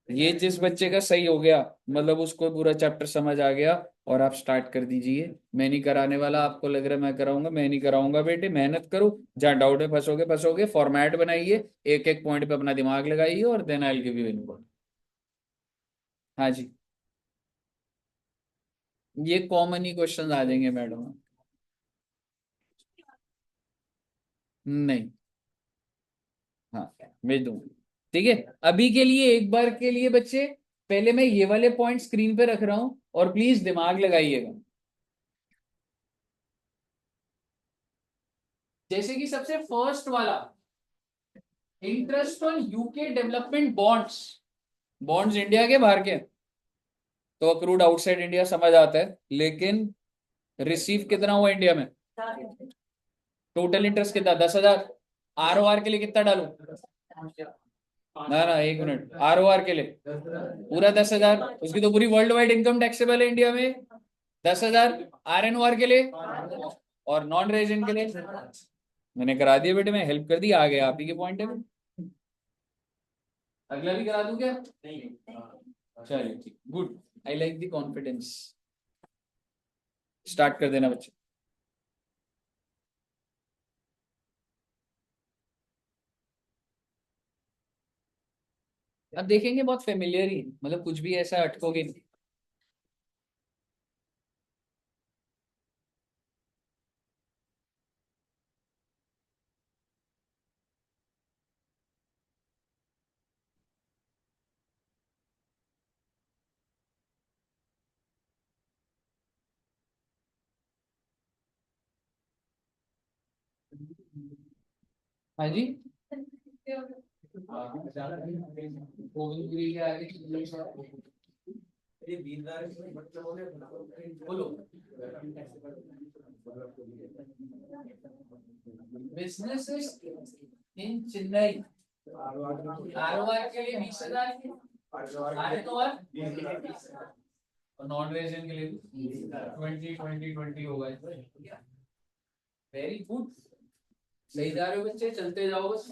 ये जिस बच्चे का सही हो गया, मतलब उसको पूरा चैप्टर समझ आ गया, और आप स्टार्ट कर दीजिए। मैं नहीं कराने वाला, आपको लग रहा है मैं कराऊंगा, मैं नहीं कराऊंगा बेटे, मेहनत करो। जहाँ डाउट है फंसोगे फंसोगे, फॉर्मेट बनाइए, एक एक पॉइंट पे अपना दिमाग लगाइए, और then I will give you input. हाँ जी, ये कॉमन ही क्वेश्चन आ जाएंगे मैडम। नहीं, हाँ भेज दूंगा। ठीक है, अभी के लिए एक बार के लिए बच्चे, पहले मैं ये वाले पॉइंट स्क्रीन पे रख रहा हूं, और प्लीज दिमाग लगाइएगा। जैसे कि सबसे फर्स्ट वाला, interest on UK development bonds. Bonds India के बाहर के, तो अक्रूड आउटसाइड इंडिया समझ आता है, लेकिन रिसीव कितना हुआ इंडिया में, टोटल इंटरेस्ट कितना, 10,000। ROR के लिए कितना डालू, ना ना एक मिनट, ROR के लिए पूरा 10,000, उसकी तो पूरी वर्ल्ड वाइड इनकम टैक्सेबल है इंडिया में, 10,000। RNOR के लिए और नॉन रेजिडेंट के लिए मैंने करा दिया बेटे, मैं हेल्प कर दी, आ गया आप ही के पॉइंट है। अगला भी करा दूं क्या, चलिए ठीक, good, I like the confidence. Start कर देना बच्चे। अब देखेंगे, बहुत फेमिलियर ही, मतलब कुछ भी ऐसा अटकोगे नहीं। हाँ जी, गोविंदपुरी के आगे बोलो। बिजनेस इन चेन्नई, ROR के लिए 20,000, RNOR और नॉन रेजिडेंट के लिए 20 20 20 होगा। वेरी गुड, सही जा रहे हो बच्चे, चलते जाओ बस।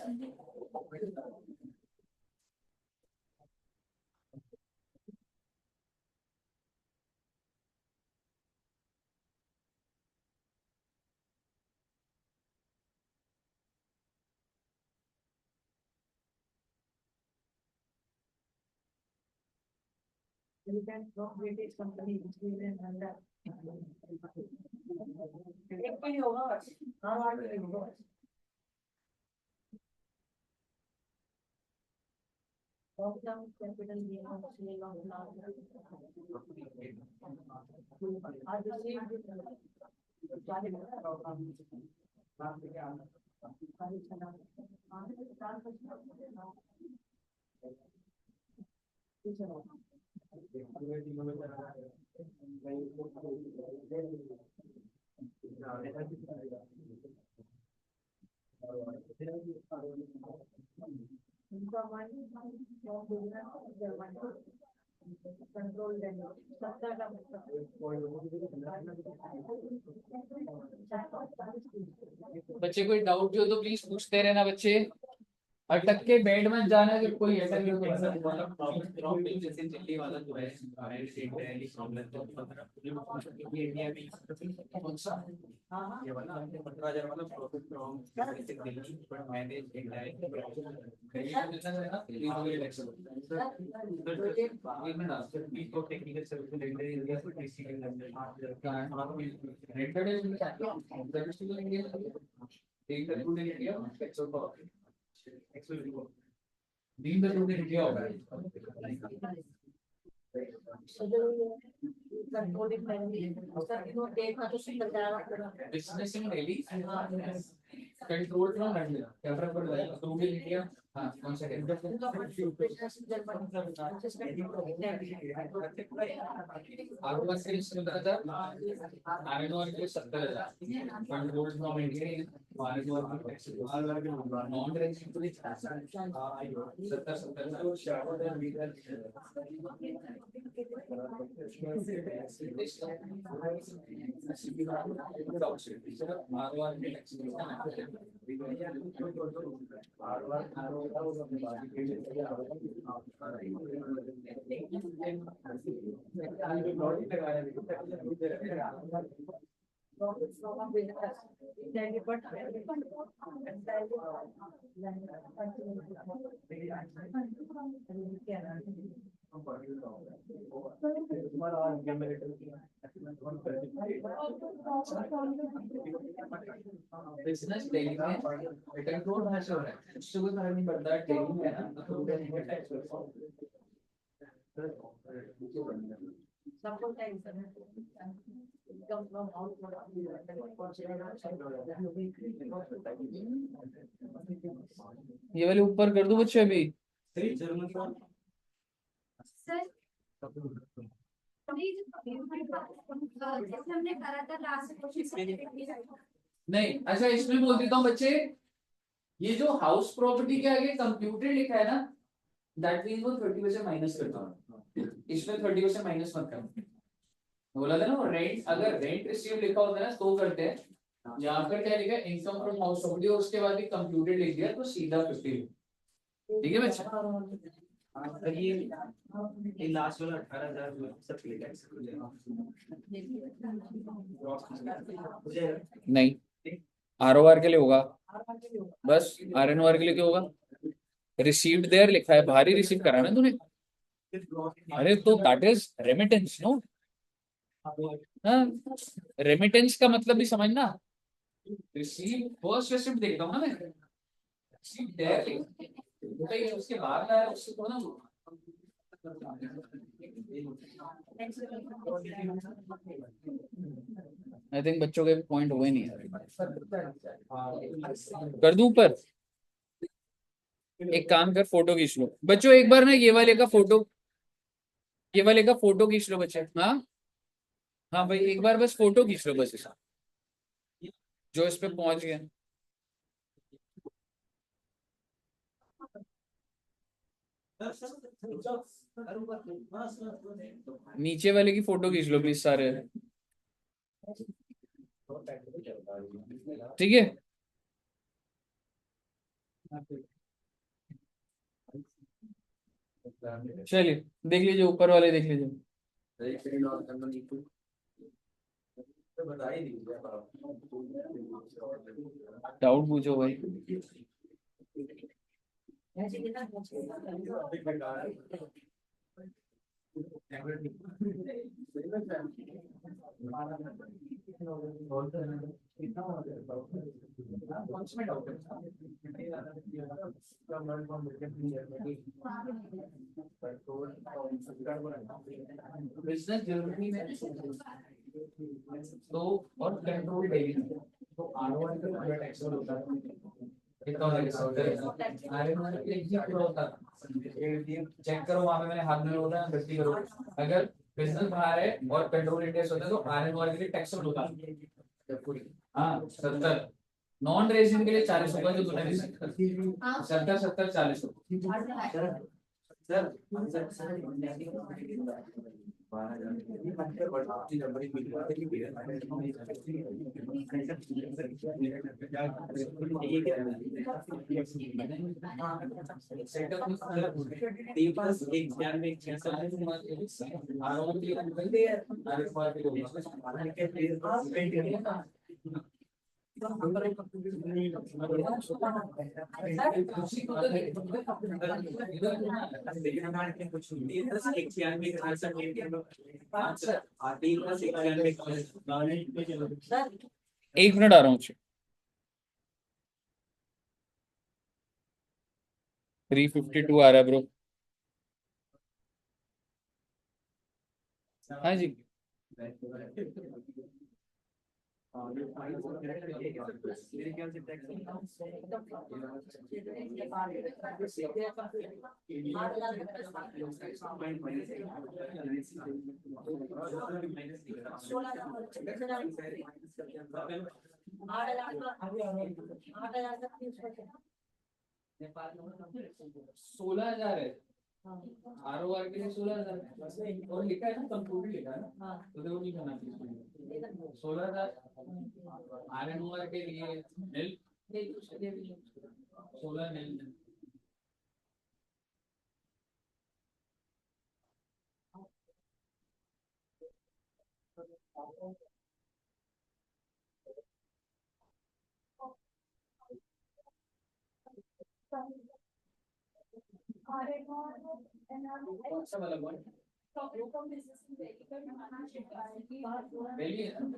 You can work with this company which will be under एक पे ही होगा बस। हाँ हाँ एक होगा बस। Long term capital gain of sale of land. आज उनका मन कंट्रोल सत्ता का बच्चे कोई डाउट भी हो तो प्लीज पूछते रहना बच्चे, अटक के बैठ मत जाना कि कोई अटक गया जैसे दिल्ली वाला जो है दिल्ली कौन सा? ये वाला 15,000 वाला profit from Delhi but manage technical service India business in Delhi control from London क्या फर्क पड़ रहा है रूरल इंडिया। हाँ कौन सा आगे बस से इसमें बता आगे और के 70,000 कंट्रोल फ्रॉम इंडिया हमारे जो non resident police 70,000 business daily में कंट्रोल कहाँ से हो रहा है उससे कोई फर्क नहीं पड़ता डेली में है ना तो रूरल इंडिया टैक्स ये वाले ऊपर कर दो बच्चे अभी हमने करा था लास्ट नहीं अच्छा इसमें बोल देता हूँ बच्चे ये जो हाउस प्रॉपर्टी के आगे कंप्यूटर लिखा है ना दैट मींस वो 30% माइनस करता हूँ इसमें 30% माइनस मत करना बोला था ना वो रेंट अगर रेंट रिसीव लिखा होता है ना तो करते हैं यहाँ पर क्या लिखा है इनकम फ्रॉम हाउस प्रॉपर्टी और उसके बाद भी कंप्यूटर लिख दिया तो सीधा 50 ठीक है बच्चा ये लास्ट वाला 18,000 सब नहीं आरओआर के लिए होगा बस आरएनओआर के लिए क्या होगा रिसीव्ड देयर लिखा है बाहर ही रिसीव करा ना तूने अरे तो that is remittance no remittance का मतलब भी समझना रिसीव फर्स्ट रिसीव्ड देखता हूँ ना मैं रिसीव देयर बताइए उसके बाद आया उससे तो ना आई थिंक बच्चों के पॉइंट हुए नहीं कर दूं ऊपर एक काम कर फोटो खींच लो बच्चों एक बार ना ये वाले का फोटो खींच लो बच्चे हाँ हाँ भाई एक बार बस फोटो खींच लो बस इसका जो इस पे पहुंच गया नीचे वाले की फोटो खींच लो प्लीज सारे ठीक है चलिए देख लीजिए ऊपर वाले देख लीजिए डाउट पूछो भाई बिजनेस जर्मनी में तो और कंट्रोल डेली तो आरओआई का पूरा टैक्स होता है कितना होता चेक करो वहां पे मैंने हाथ में बोला है गलती करो अगर बिजनेस बाहर है और पेट्रोल इंडेक्स होता है तो आरएनओआर के लिए टैक्स होता है हाँ 70 नॉन रेजिडेंट के लिए 40 होगा जो तूने 70 40 सर एक मिनट आ रहा हूँ। 352 आ रहा है ब्रो। हाँ जी। सोलह हजार है ROR के लिए 16,000 और लिखा है ना, कंप्यूटर लिखा है ना, तो देखो नहीं करना चाहिए। 16,000 RNOR के लिए निल 16 निल।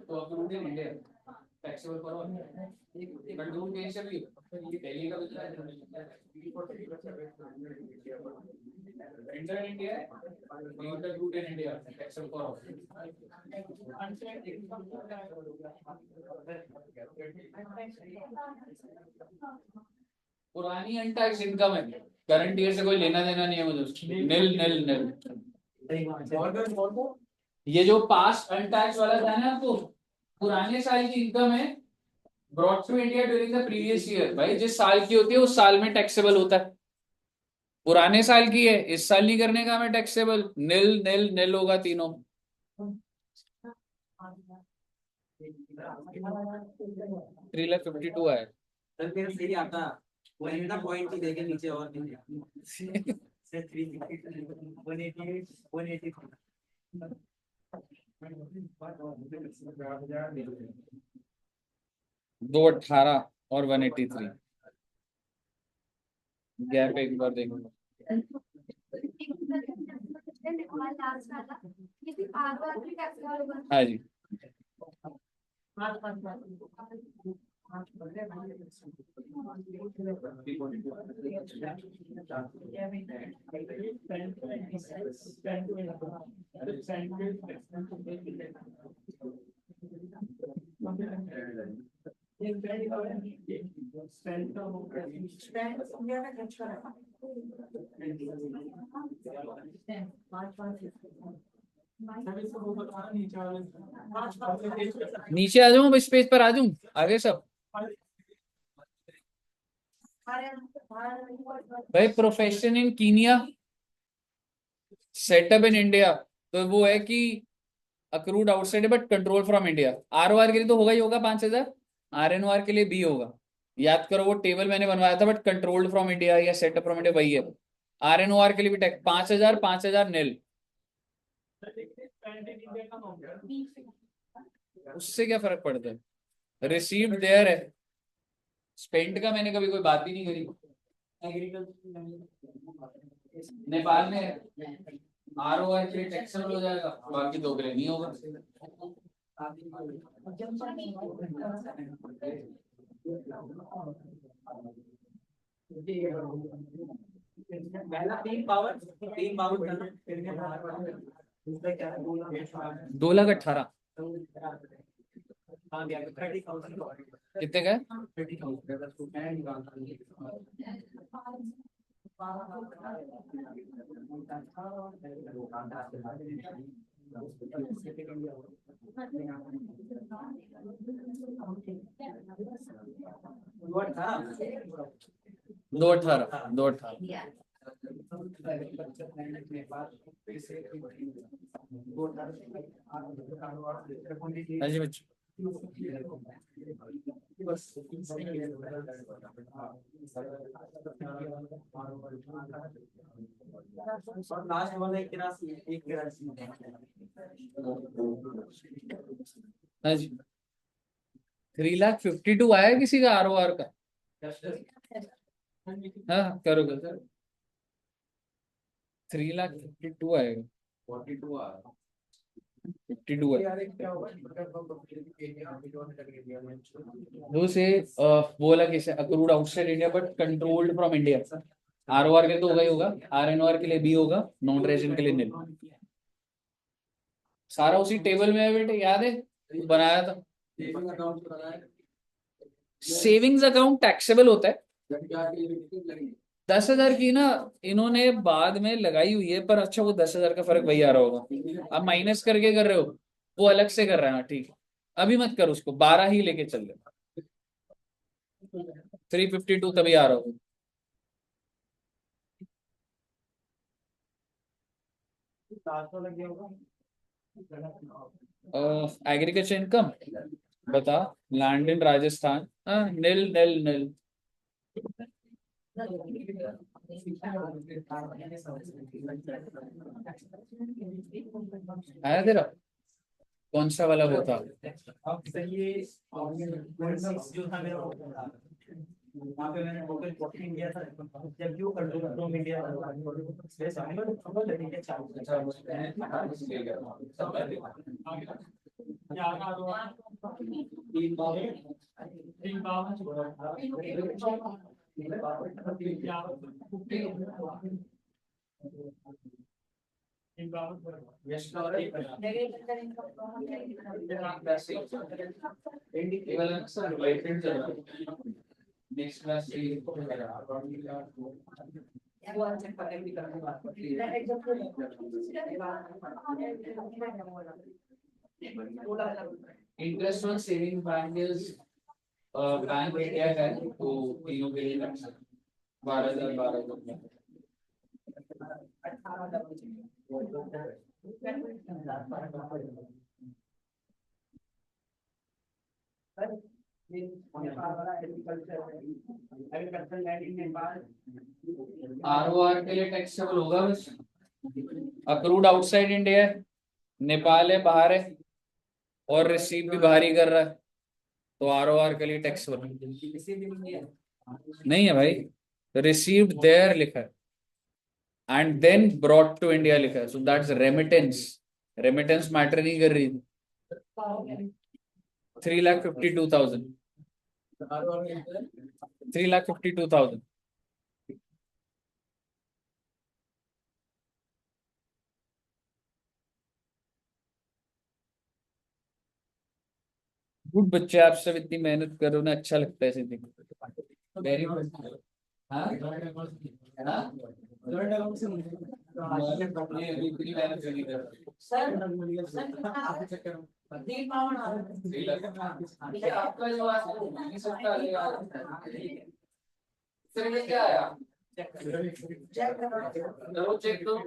तो approved in India taxable for all control के से भी दिल्ली का inter India approved in India taxable for all. पुरानी अनटैक्स इनकम है, करंट ईयर से कोई लेना देना नहीं है मुझे। निल निल निल। ये जो पास्ट अनटैक्स वाला था ना, आपको पुराने साल की इनकम है brought to India during the previous year. भाई जिस साल की होती है उस साल में टैक्सेबल होता है। पुराने साल की है, इस साल नहीं करने का हमें टैक्सेबल। निल निल निल होगा तीनों। 3,52,000 है। सर फिर सही आता वही ना, पॉइंट ही देके नीचे और नहीं से 380 180 218 और 183 गैप एक बार देखो। हाँ जी। नीचे आ जाऊं, इस पेज पर आ जाऊं आगे सब। भाई profession in Kenya, setup in India, तो वो है कि accrued outside but control from India. ROR के लिए तो होगा ही होगा 5,000, RNOR के लिए भी होगा। याद करो वो टेबल मैंने बनवाया था, बट कंट्रोल्ड फ्रॉम इंडिया या सेटअप फ्रॉम इंडिया वही है। RNOR के लिए भी टैक्स 5,000 निल। उससे क्या फर्क पड़ता है, रिसीव्ड देयर है। स्पेंड का मैंने कभी कोई बात ही नहीं करी। नेपाल में ROR के लिए टैक्सेबल हो जाएगा, बाकी दो के लिए नहीं होगा। पहला 2,18,000 कितने का है? 2,18,000 हाँ जी बच्चों। और लास्ट वाला एक तिरासी हाँ जी 3,52,000 आया किसी का ROR का। हाँ करो करो 3,52,000 आएगा 52 है। वो से बोला कि accrued outside India but controlled from India. ROR के तो होगा ही होगा, RNOR के लिए बी होगा, नॉन रेजिडेंट के लिए निल। सारा उसी टेबल में है बेटे, याद है बनाया था। सेविंग्स अकाउंट टैक्सेबल होता है 10,000 की ना, इन्होंने बाद में लगाई हुई है, पर अच्छा वो 10,000 का फर्क वही आ रहा होगा। अब माइनस करके कर रहे हो, वो अलग से कर रहे हैं, ठीक है अभी मत कर उसको, 12 ही लेके चल रहे। 352 तभी आ रहा होगा। एग्रीकल्चर इनकम बता, लैंड इन राजस्थान नील नील नील। आया तेरा कौन सा वाला वो था? ये जो था मेरा वहाँ पे मैंने वोकल पॉकेटिंग किया था, जब you control from India space आएगा तो खबर लगेगी next class interest on saving bank is bank India है तो तीनों के लिए 12,000 ROR के लिए टैक्सेबल होगा बस। अक्रूड आउटसाइड इंडिया है, नेपाल है बाहर है, और रिसीव भी बाहर ही कर रहा है, तो ROR के लिए टैक्सेबल नहीं है भाई। रिसीव्ड देयर लिखा है and then brought to India लिखा है, so that's remittance. Remittance matter नहीं कर रही थी। 3,52,000 3,52,000 गुड बच्चे, आप सब इतनी मेहनत करो ना, अच्छा लगता है ऐसे देखो। Very good. हाँ हाँ? ये अभी इतनी मेहनत नहीं कर रहा। आपका जो आज नहीं सकता सर, ये क्या आया? चलो चेक करो।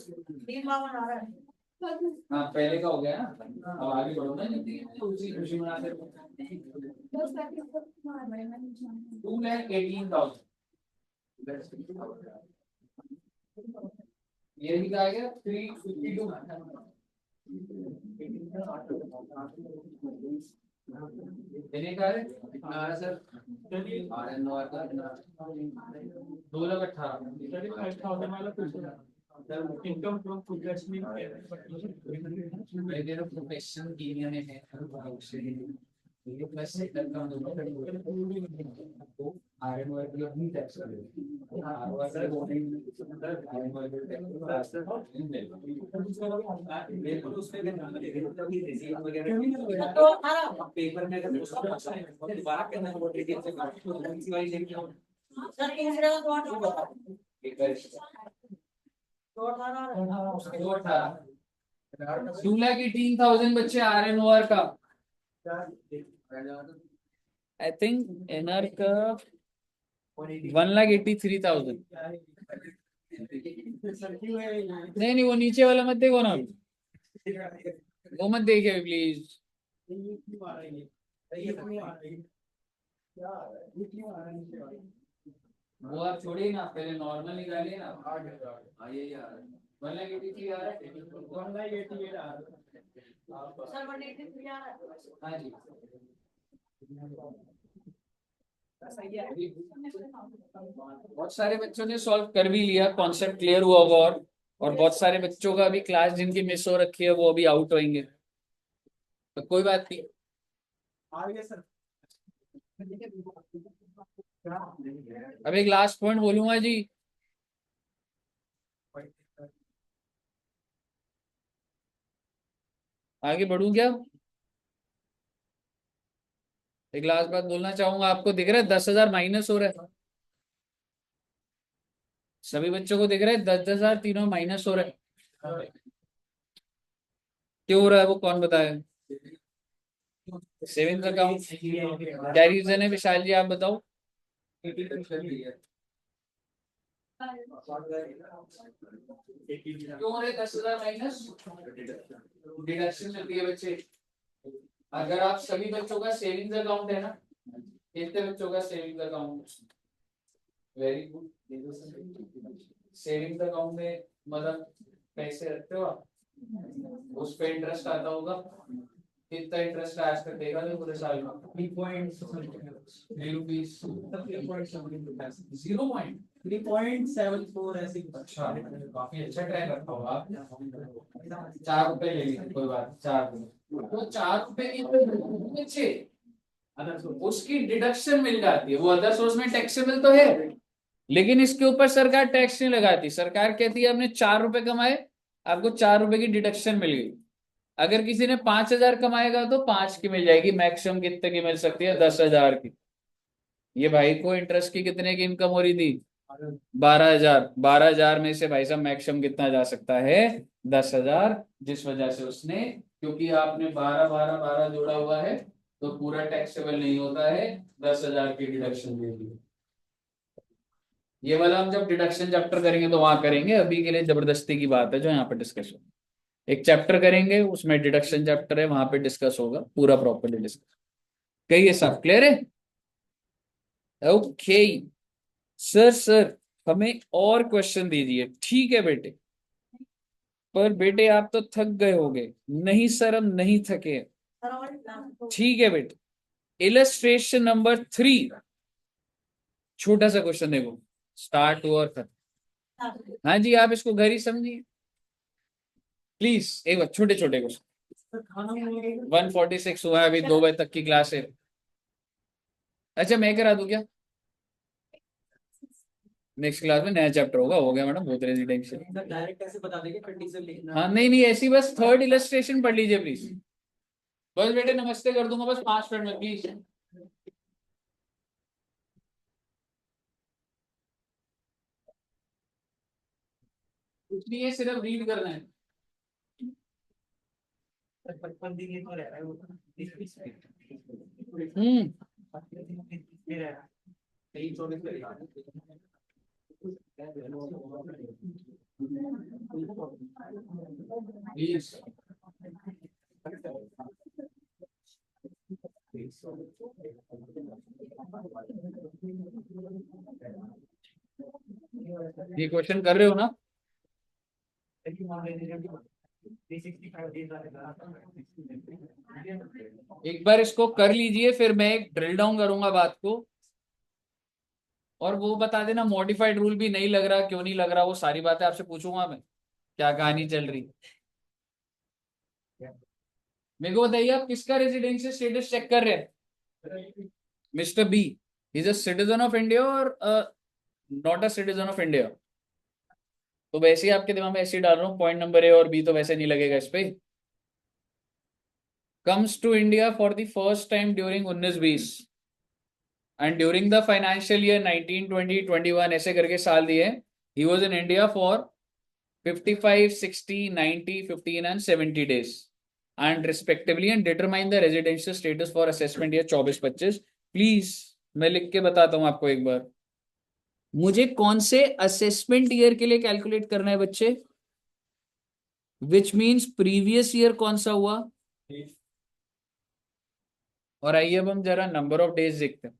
हाँ पहले का हो गया ना, अब आगे बढ़ो ना, उसी खुशी मनाते 2,18,000। ये भी क्या आ गया 352। देने का है कितना है सर? RNOR का 2,18,000 इनकम फ्रॉम प्रोफेशन की है ये प्लस से करता हूं तो RNOR के लिए भी टैक्स करेगा। पेपर में अगर दोबारा करना है 2,18,000 बच्चे RNOR का। आई थिंक NR का 1,83,000। नहीं नहीं, वो नीचे वाला मत देखो ना, वो मत देखिए प्लीज। वो आप छोड़िए ना, पहले नॉर्मल निकालिए ना। हाँ ये आ रहा है, 183 आ रहा है। हाँ जी, बहुत सारे बच्चों ने सॉल्व कर भी लिया, कॉन्सेप्ट क्लियर हुआ होगा। और बहुत सारे बच्चों का अभी क्लास जिनकी मिस हो रखी है वो अभी आउट होंगे, तो कोई बात नहीं। अब एक लास्ट पॉइंट बोलूंगा जी, आगे बढ़ूं क्या? एक लास्ट बात बोलना चाहूंगा, आपको दिख रहा है 10,000 माइनस हो रहा है, सभी बच्चों को दिख रहा है 10,000 तीनों माइनस हो रहा है। क्यों हो रहा है वो कौन बताए? सेविंग्स अकाउंट, क्या रीजन है विशाल जी, आप बताओ। क्यों हो रहे 10,000 माइनस? डिडक्शन मिलती है बच्चे। अगर आप सभी बच्चों का सेविंग्स अकाउंट है ना, कितने बच्चों का savings account? Very good. Savings account में मतलब पैसे रखते हो आप, उस पर इंटरेस्ट आता होगा। कितना इंटरेस्ट आज तक देखा नहीं पूरे साल में? 3.74 ऐसे। अच्छा, काफी अच्छा ट्राई करता हो आप। 4 रुपए ले लीजिए, कोई बात नहीं, 4 रुपए, वो 4 रुपए की तो अच्छे, उसकी डिडक्शन मिल जाती है, वो अदर सोर्स में टैक्सेबल तो है, लेकिन इसके ऊपर सरकार टैक्स नहीं लगाती। सरकार कहती है आपने 4 रुपए कमाए, आपको 4 रुपए की डिडक्शन मिल गई। अगर किसी ने 5,000 कमाएगा तो 5 की मिल जाएगी, मैक्सिमम कितने की मिल सकती है? 10,000 की। ये भाई को इंटरेस्ट की कितने की इनकम हो रही थी? 12,000। 12,000 में से भाई साहब मैक्सिमम कितना जा सकता है? 10,000। जिस वजह से उसने, क्योंकि आपने 12 12 12 जोड़ा हुआ है, तो पूरा टैक्सेबल नहीं होता है, 10,000 की डिडक्शन दे दी। ये वाला हम जब डिडक्शन चैप्टर करेंगे तो वहां करेंगे, अभी के लिए जबरदस्ती की बात है जो यहाँ पे डिस्कस हो। एक चैप्टर करेंगे उसमें डिडक्शन चैप्टर है, वहां पे डिस्कस होगा पूरा प्रॉपर्ली डिस्कस। कहिए सब क्लियर है? ओके सर हमें और क्वेश्चन दीजिए, ठीक है बेटे। पर बेटे आप तो थक गए होगे। नहीं सर हम नहीं थके, ठीक है बेटे। इलस्ट्रेशन नंबर 3, छोटा सा क्वेश्चन देखो, स्टार्ट हुआ और खत्म। हाँ जी, आप इसको घर ही समझिए प्लीज, एक बार छोटे छोटे क्वेश्चन। 146 हुआ है, अभी 2 बजे तक की क्लास है। अच्छा मैं करा दूं क्या? नेक्स्ट क्लास में नया चैप्टर होगा, हो गया मैडम, बहुत रेजिडेंशियल। डायरेक्ट ऐसे बता देंगे फिर डीजल लिखना। हाँ नहीं नहीं, ऐसी बस थर्ड इलस्ट्रेशन पढ़ लीजिए प्लीज। बस बेटे नमस्ते कर दूंगा बस 5 मिनट में प्लीज। कुछ नहीं है, सिर्फ रीड करना है। 55 दिन ये तो रह रहा है वो। हम्म, ये रह रहा है 23 24 प्लीज। ये क्वेश्चन कर रहे हो ना? 365 डेज एक बार इसको कर लीजिए, फिर मैं एक ड्रिल डाउन करूंगा बात को, और वो बता देना मॉडिफाइड रूल भी नहीं लग रहा, क्यों नहीं लग रहा, वो सारी बातें आपसे पूछूंगा मैं, क्या कहानी चल रही। मेरे को बताइए आप किसका रेजिडेंशियल स्टेटस चेक कर रहे हैं? Mister B is a citizen of India और not a citizen of India? तो वैसे ही आपके दिमाग में ऐसे ही डाल रहा हूँ, पॉइंट नंबर ए और बी तो वैसे नहीं लगेगा इस पे। comes to India for the first time during 1920 and during the financial year 1920-21 ऐसे करके साल दिए। he was in India for 55 60 90 15 and 70 days and respectively and determine the residential status for assessment year 24-25। Please मैं लिख के बताता हूँ आपको एक बार। मुझे कौन से असेसमेंट ईयर के लिए कैलकुलेट करना है बच्चे, विच मीन्स प्रीवियस ईयर कौन सा हुआ। और आइए अब हम जरा नंबर ऑफ डेज देखते हैं।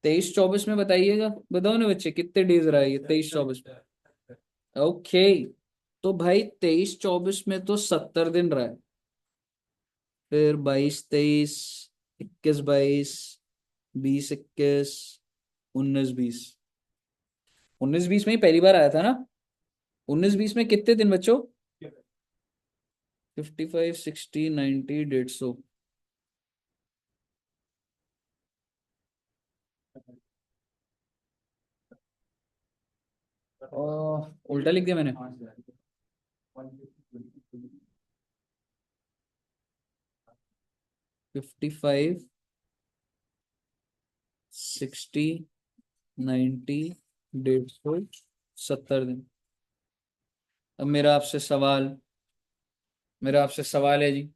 23-24 में बताइएगा, बताओ ना बच्चे कितने डेज रहा है ये 23-24 में। ओके, तो भाई 23-24 में तो 70 दिन रहा है। फिर 22-23, 21-22, 20-21, 19-20। 19-20 में ही पहली बार आया था ना। 19-20 में कितने दिन बच्चों, 55, 60, 90, 150। उल्टा लिख दिया मैंने। 55, 60, 90, 150, 70 दिन। अब मेरा आपसे सवाल है जी,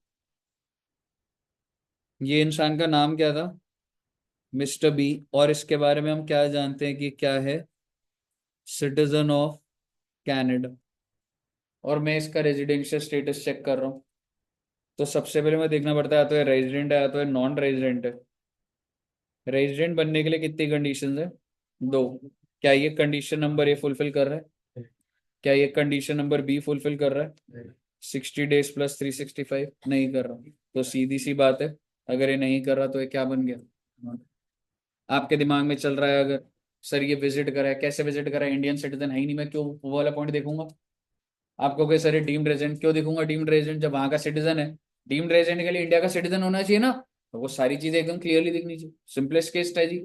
ये इंसान का नाम क्या था, मिस्टर बी, और इसके बारे में हम क्या जानते हैं कि क्या है, सिटीजन ऑफ कनाडा। और मैं इसका रेजिडेंशियल स्टेटस चेक कर रहा हूँ, तो सबसे पहले मैं देखना पड़ता है या तो ये रेजिडेंट है या तो ये नॉन रेजिडेंट है। रेजिडेंट बनने के लिए कितनी कंडीशंस है, दो। क्या ये कंडीशन नंबर ए फुलफिल कर रहा है, क्या ये कंडीशन नंबर बी फुलफिल कर रहा है, 60 डेज प्लस 365 नहीं कर रहा, तो सीधी सी बात है, अगर ये नहीं कर रहा तो ये क्या बन गया। आपके दिमाग में चल रहा है अगर सर ये विजिट करा है, कैसे विजिट करा है, इंडियन सिटीजन है ही नहीं, मैं क्यों वो वाला पॉइंट देखूंगा। आपको कहे सर ये डीम्ड रेजिडेंट, क्यों देखूंगा डीम्ड रेजिडेंट जब वहां का सिटीजन है। डीम्ड रेजिडेंट के लिए इंडिया का सिटीजन होना चाहिए ना, तो वो सारी चीजें एकदम क्लियरली दिखनी चाहिए। सिंपलेस्ट केस है जी।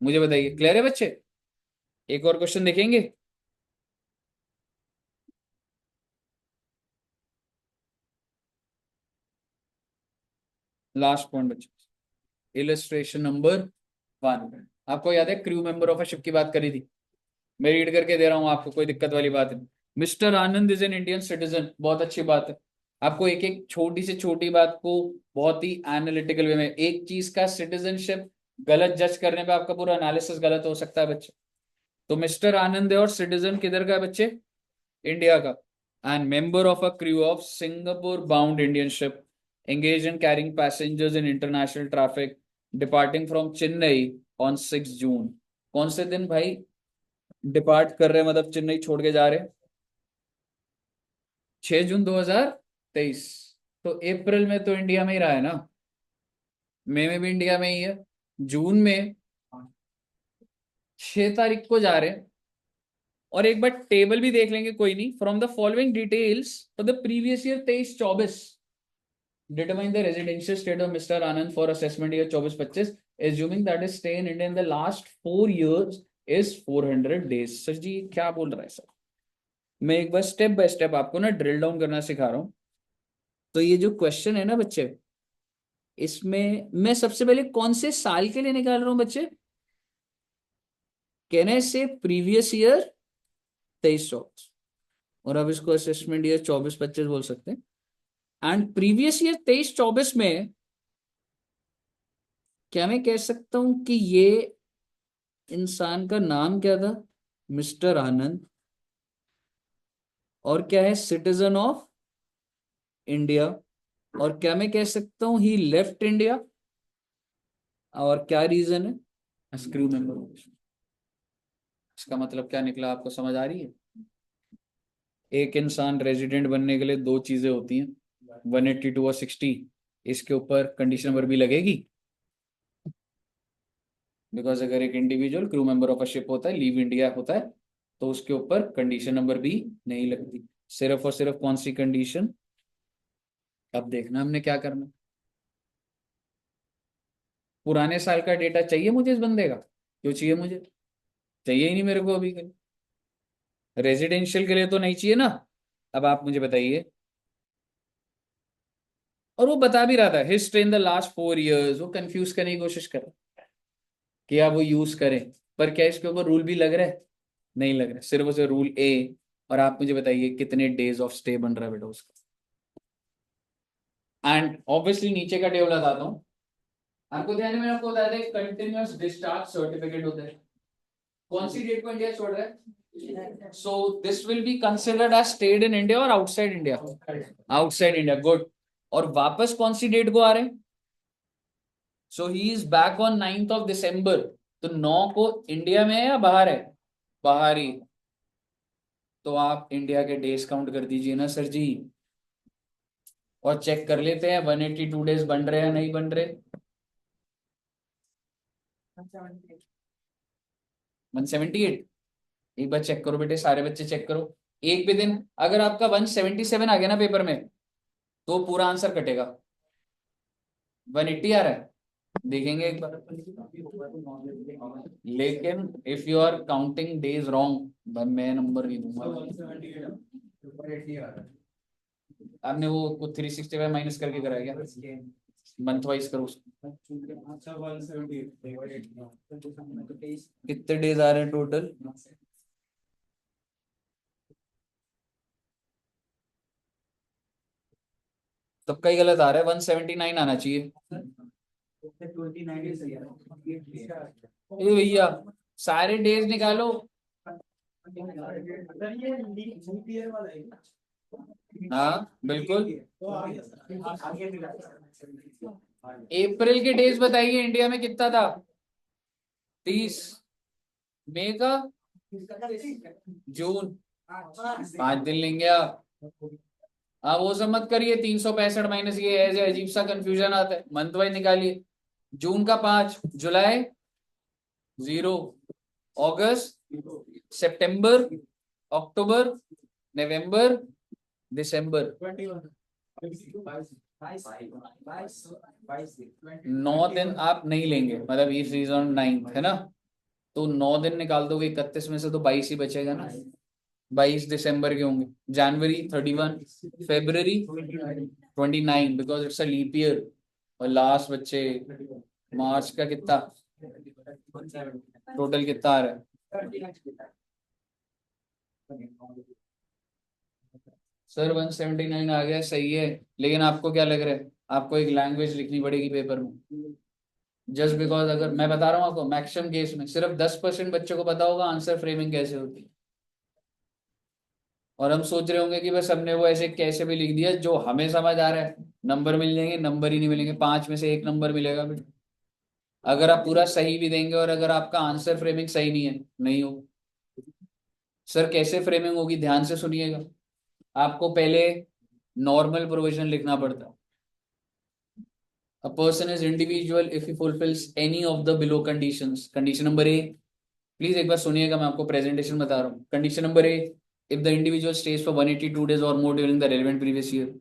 मुझे बताइए, क्लियर है बच्चे। एक और क्वेश्चन देखेंगे। लास्ट पॉइंट बच्चे, इलस्ट्रेशन नंबर 1। आपको याद है crew member of a ship की बात करी थी, मैं रीड करके दे रहा हूँ आपको, कोई दिक्कत वाली बात नहीं। Mister Anand is an Indian citizen, बहुत अच्छी बात है। आपको एक एक छोटी से छोटी बात को बहुत ही एनालिटिकल वे में, एक चीज का सिटीजनशिप गलत जज करने पे आपका पूरा एनालिसिस गलत हो सकता है बच्चे। तो मिस्टर आनंद है और सिटीजन किधर का है बच्चे, इंडिया का, and member of a crew of Singapore bound Indian ship engaged in carrying passengers in international traffic departing from Chennai on 6 जून। कौन से दिन भाई डिपार्ट कर रहे हैं, मतलब चेन्नई छोड़ के जा रहे हैं, 6 जून 2023। तो अप्रैल में तो इंडिया में ही रहा है ना, मई में भी इंडिया में ही है, जून में 6 तारीख को जा रहे हैं। और एक बार टेबल भी देख लेंगे, कोई नहीं। From the following details for the previous year 23-24 determine the residential state of Mr. Anand for assessment year 24-25, assuming that his stay in India in the last 4 years is 400 days। Sir जी क्या बोल रहा है sir, मैं एक बार step by step आपको ना drill down करना सिखा रहा हूँ। तो ये जो क्वेश्चन है ना बच्चे, इसमें मैं सबसे पहले कौन से साल के लिए निकाल रहा हूँ बच्चे, कहने से प्रीवियस ईयर 23-24, और अब इसको असेसमेंट ईयर 24-25 बोल सकते हैं। एंड प्रीवियस ईयर 23-24 में क्या मैं कह सकता हूं कि ये इंसान का नाम क्या था, मिस्टर आनंद, और क्या है, सिटीजन ऑफ इंडिया, और क्या मैं कह सकता हूं ही लेफ्ट इंडिया, और क्या रीजन है, स्क्रू मेंबर। इसका मतलब क्या निकला, आपको समझ आ रही है। एक इंसान रेजिडेंट बनने के लिए दो चीजें होती हैं, 182 और 60। इसके ऊपर कंडीशन नंबर भी लगेगी, बिकॉज अगर एक individual crew member of a ship होता है, लीव इंडिया होता है, तो उसके ऊपर कंडीशन नंबर भी नहीं लगती। सिर्फ और सिर्फ कौन सी कंडीशन, अब देखना हमने क्या करना। पुराने साल का डेटा चाहिए मुझे इस बंदे का, क्यों चाहिए मुझे, चाहिए ही नहीं मेरे को अभी के लिए। रेजिडेंशियल के लिए तो नहीं चाहिए ना। अब आप मुझे बताइए, और वो बता भी रहा था history in the last 4 years, वो कंफ्यूज करने की कोशिश कर कि आप वो यूज करें, पर क्या इसके ऊपर रूल भी लग रहा है, नहीं लग रहा है, सिर्फ उसे रूल ए। और आप मुझे बताइए कितने डेज ऑफ स्टे बन रहा है बेटा उसका। एंड ऑब्वियसली नीचे का टेबल बताता हूँ आपको, ध्यान में आपको बताया था कंटिन्यूअस डिस्चार्ज सर्टिफिकेट होता है, कौन सी डेट को इंडिया छोड़ रहा है? So this will be considered as stayed in India और outside India? Outside India, good. और वापस कौन सी डेट को आ रहे हैं? So he is back on 9th of December. तो 9 को इंडिया में है या बाहर है? बाहर ही। तो आप इंडिया के डेज काउंट कर दीजिए ना सर जी, और चेक कर लेते हैं 182 डेज बन रहे हैं नहीं बन रहे। 178। एक बार चेक करो बेटे, सारे बच्चे चेक करो। एक भी दिन अगर आपका 177 आ गया ना पेपर में, तो पूरा आंसर कटेगा। 180 आ रहा है, देखेंगे एक बार। लेकिन if you are counting days wrong, मैं नंबर नहीं दूंगा। आपने वो 365 माइनस करके कराया क्या? मंथ वाइज करो उसको। कितने डेज आ रहे हैं टोटल? सबका ही गलत आ रहा है, 179 आना चाहिए। ए भैया, सारे डेज निकालो। हाँ बिल्कुल। अप्रैल के डेज बताइए, इंडिया में कितना था? 30। मई का? जून? 5 दिन लेंगे आप। हाँ वो सब मत करिए, 365 माइनस ये ऐसे अजीब सा कंफ्यूजन आता है, मंथ वाइज निकालिए। जून का 5, जुलाई 0, अगस्त, सितंबर, अक्टूबर, नवंबर, दिसंबर। 9 दिन आप नहीं लेंगे, मतलब इस सीजन 9 है ना, तो 9 दिन निकाल दोगे 31 में से तो 22 ही बचेगा ना। 22 दिसंबर के होंगे, जनवरी 31, February 29 because it's a leap year, और लास्ट बच्चे मार्च का कितना? टोटल कितना आ रहा है सर? 179 आ गया, सही है। लेकिन आपको क्या लग रहा है, आपको एक लैंग्वेज लिखनी पड़ेगी पेपर में, जस्ट बिकॉज अगर मैं बता रहा हूँ आपको, मैक्सिमम केस में सिर्फ 10% बच्चों को पता होगा आंसर फ्रेमिंग कैसे होती है। और हम सोच रहे होंगे कि बस हमने वो ऐसे कैसे भी लिख दिया जो हमें समझ आ रहा है, नंबर मिल जाएंगे। नंबर ही नहीं मिलेंगे, 5 में से 1 नंबर मिलेगा बेटा, अगर आप पूरा सही भी देंगे और अगर आपका आंसर फ्रेमिंग सही नहीं है, नहीं हो। सर कैसे फ्रेमिंग होगी, ध्यान से सुनिएगा। आपको पहले नॉर्मल प्रोविजन लिखना पड़ता है। A person is individual if he fulfills any of the below conditions. Condition number A, please एक बार सुनिएगा, मैं आपको प्रेजेंटेशन बता रहा हूँ। Condition number A, if the individual stays for 182 days और more during the relevant previous year.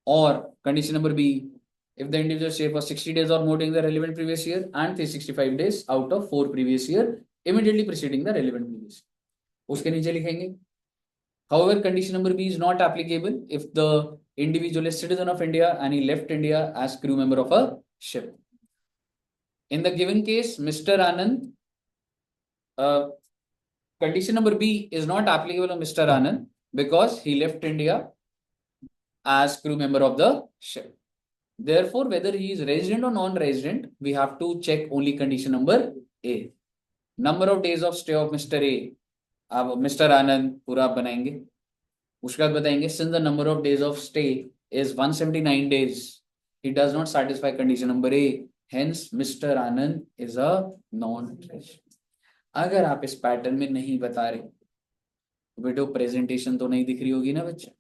और condition number B, if the individual stay for 60 days or more during the relevant previous year and 365 days out of 4 previous year immediately preceding the relevant previous year. उसके नीचे लिखेंगे however condition number B is not applicable if the individual is citizen of India and he left India as crew member of a ship. In the given case Mr. Anand, condition number B is not applicable on Mr. Anand because he left India as crew member of the ship. Therefore, whether he is resident or non-resident, we have to check only condition number A. Number of days of stay of Mr. A, अब Mr. Anand पूरा बनाएंगे। उसके बाद बताएंगे since the number of days of stay is 179 days, he does not satisfy condition number A. Hence, Mr. Anand is a non-resident. अगर आप इस pattern में नहीं बता रहे, वीडियो प्रेजेंटेशन तो नहीं दिख रही होगी ना बच्चे,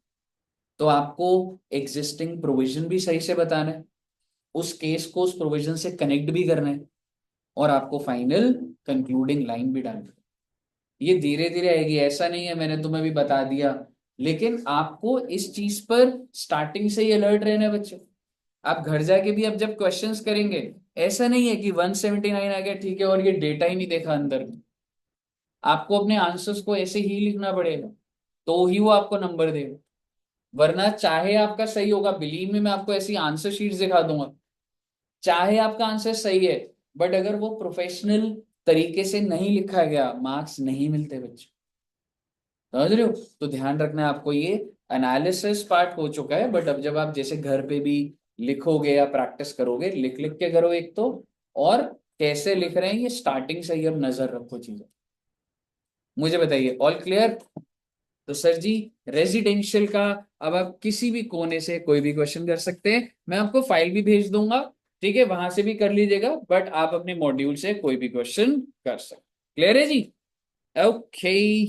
तो आपको एग्जिस्टिंग प्रोविजन भी सही से बताना है, उस केस को उस प्रोविजन से कनेक्ट भी करना है, और आपको फाइनल कंक्लूडिंग लाइन भी डालनी है। ये धीरे धीरे आएगी, ऐसा नहीं है मैंने तुम्हें भी बता दिया, लेकिन आपको इस चीज पर स्टार्टिंग से ही अलर्ट रहना है बच्चों। आप घर जाके भी अब जब क्वेश्चंस करेंगे, ऐसा नहीं है कि 179 आ गया ठीक है और ये डेटा ही नहीं देखा अंदर में। आपको अपने आंसर्स को ऐसे ही लिखना पड़ेगा, तो ही वो आपको नंबर देगा। वरना चाहे आपका सही होगा, बिलीव में मैं आपको ऐसी आंसर शीट्स दिखा दूंगा, चाहे आपका आंसर सही है, बट अगर वो प्रोफेशनल तरीके से नहीं लिखा गया, मार्क्स नहीं मिलते बच्चे, समझ रहे हो? तो ध्यान रखना है आपको, ये एनालिसिस पार्ट हो चुका है, बट अब जब आप जैसे घर पे भी लिखोगे या प्रैक्टिस करोगे, लिख लिख के करो एक तो, और कैसे लिख रहे हैं ये स्टार्टिंग से ही अब नजर रखो चीजें। मुझे बताइए, ऑल क्लियर? तो सर जी, रेजिडेंशियल का अब आप किसी भी कोने से कोई भी क्वेश्चन कर सकते हैं, मैं आपको फाइल भी भेज दूंगा, ठीक है, वहां से भी कर लीजिएगा, बट आप अपने मॉड्यूल से कोई भी क्वेश्चन कर सकते। क्लियर है जी? ओके,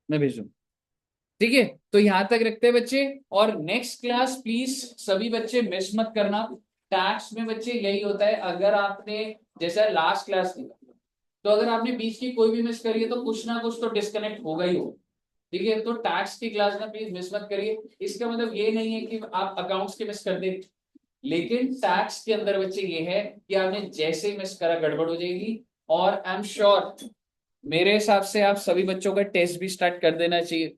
मैं भेजूँ, ठीक है। तो यहां तक रखते हैं बच्चे, और नेक्स्ट क्लास प्लीज सभी बच्चे मिस मत करना। टैक्स में बच्चे यही होता है, अगर आपने जैसा लास्ट क्लास की, तो अगर आपने बीच की कोई भी मिस करी है तो कुछ ना कुछ तो डिस्कनेक्ट होगा ही हो, ठीक है। तो टैक्स की क्लास में प्लीज मिस मत करिए। इसका मतलब ये नहीं है कि आप अकाउंट्स के मिस कर दे, लेकिन टैक्स के अंदर बच्चे ये है कि आपने जैसे ही मिस करा गड़बड़ हो जाएगी। और आई एम श्योर, मेरे हिसाब से आप सभी बच्चों का टेस्ट भी स्टार्ट कर देना चाहिए।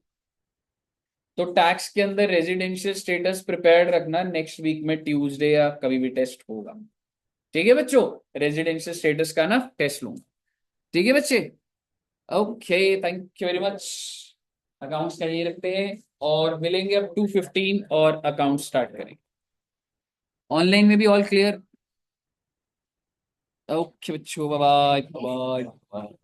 तो टैक्स के अंदर रेजिडेंशियल स्टेटस प्रिपेयर्ड रखना, नेक्स्ट वीक में ट्यूसडे या कभी भी टेस्ट होगा, ठीक है बच्चों। रेजिडेंशियल स्टेटस का ना टेस्ट लूंगा, ठीक है बच्चे। Okay, thank you very much. Accounts का ये रखते हैं, और मिलेंगे अब 2:15 और अकाउंट स्टार्ट करेंगे। ऑनलाइन में भी ऑल क्लियर? ओके बच्चों, बाय बाय बाय।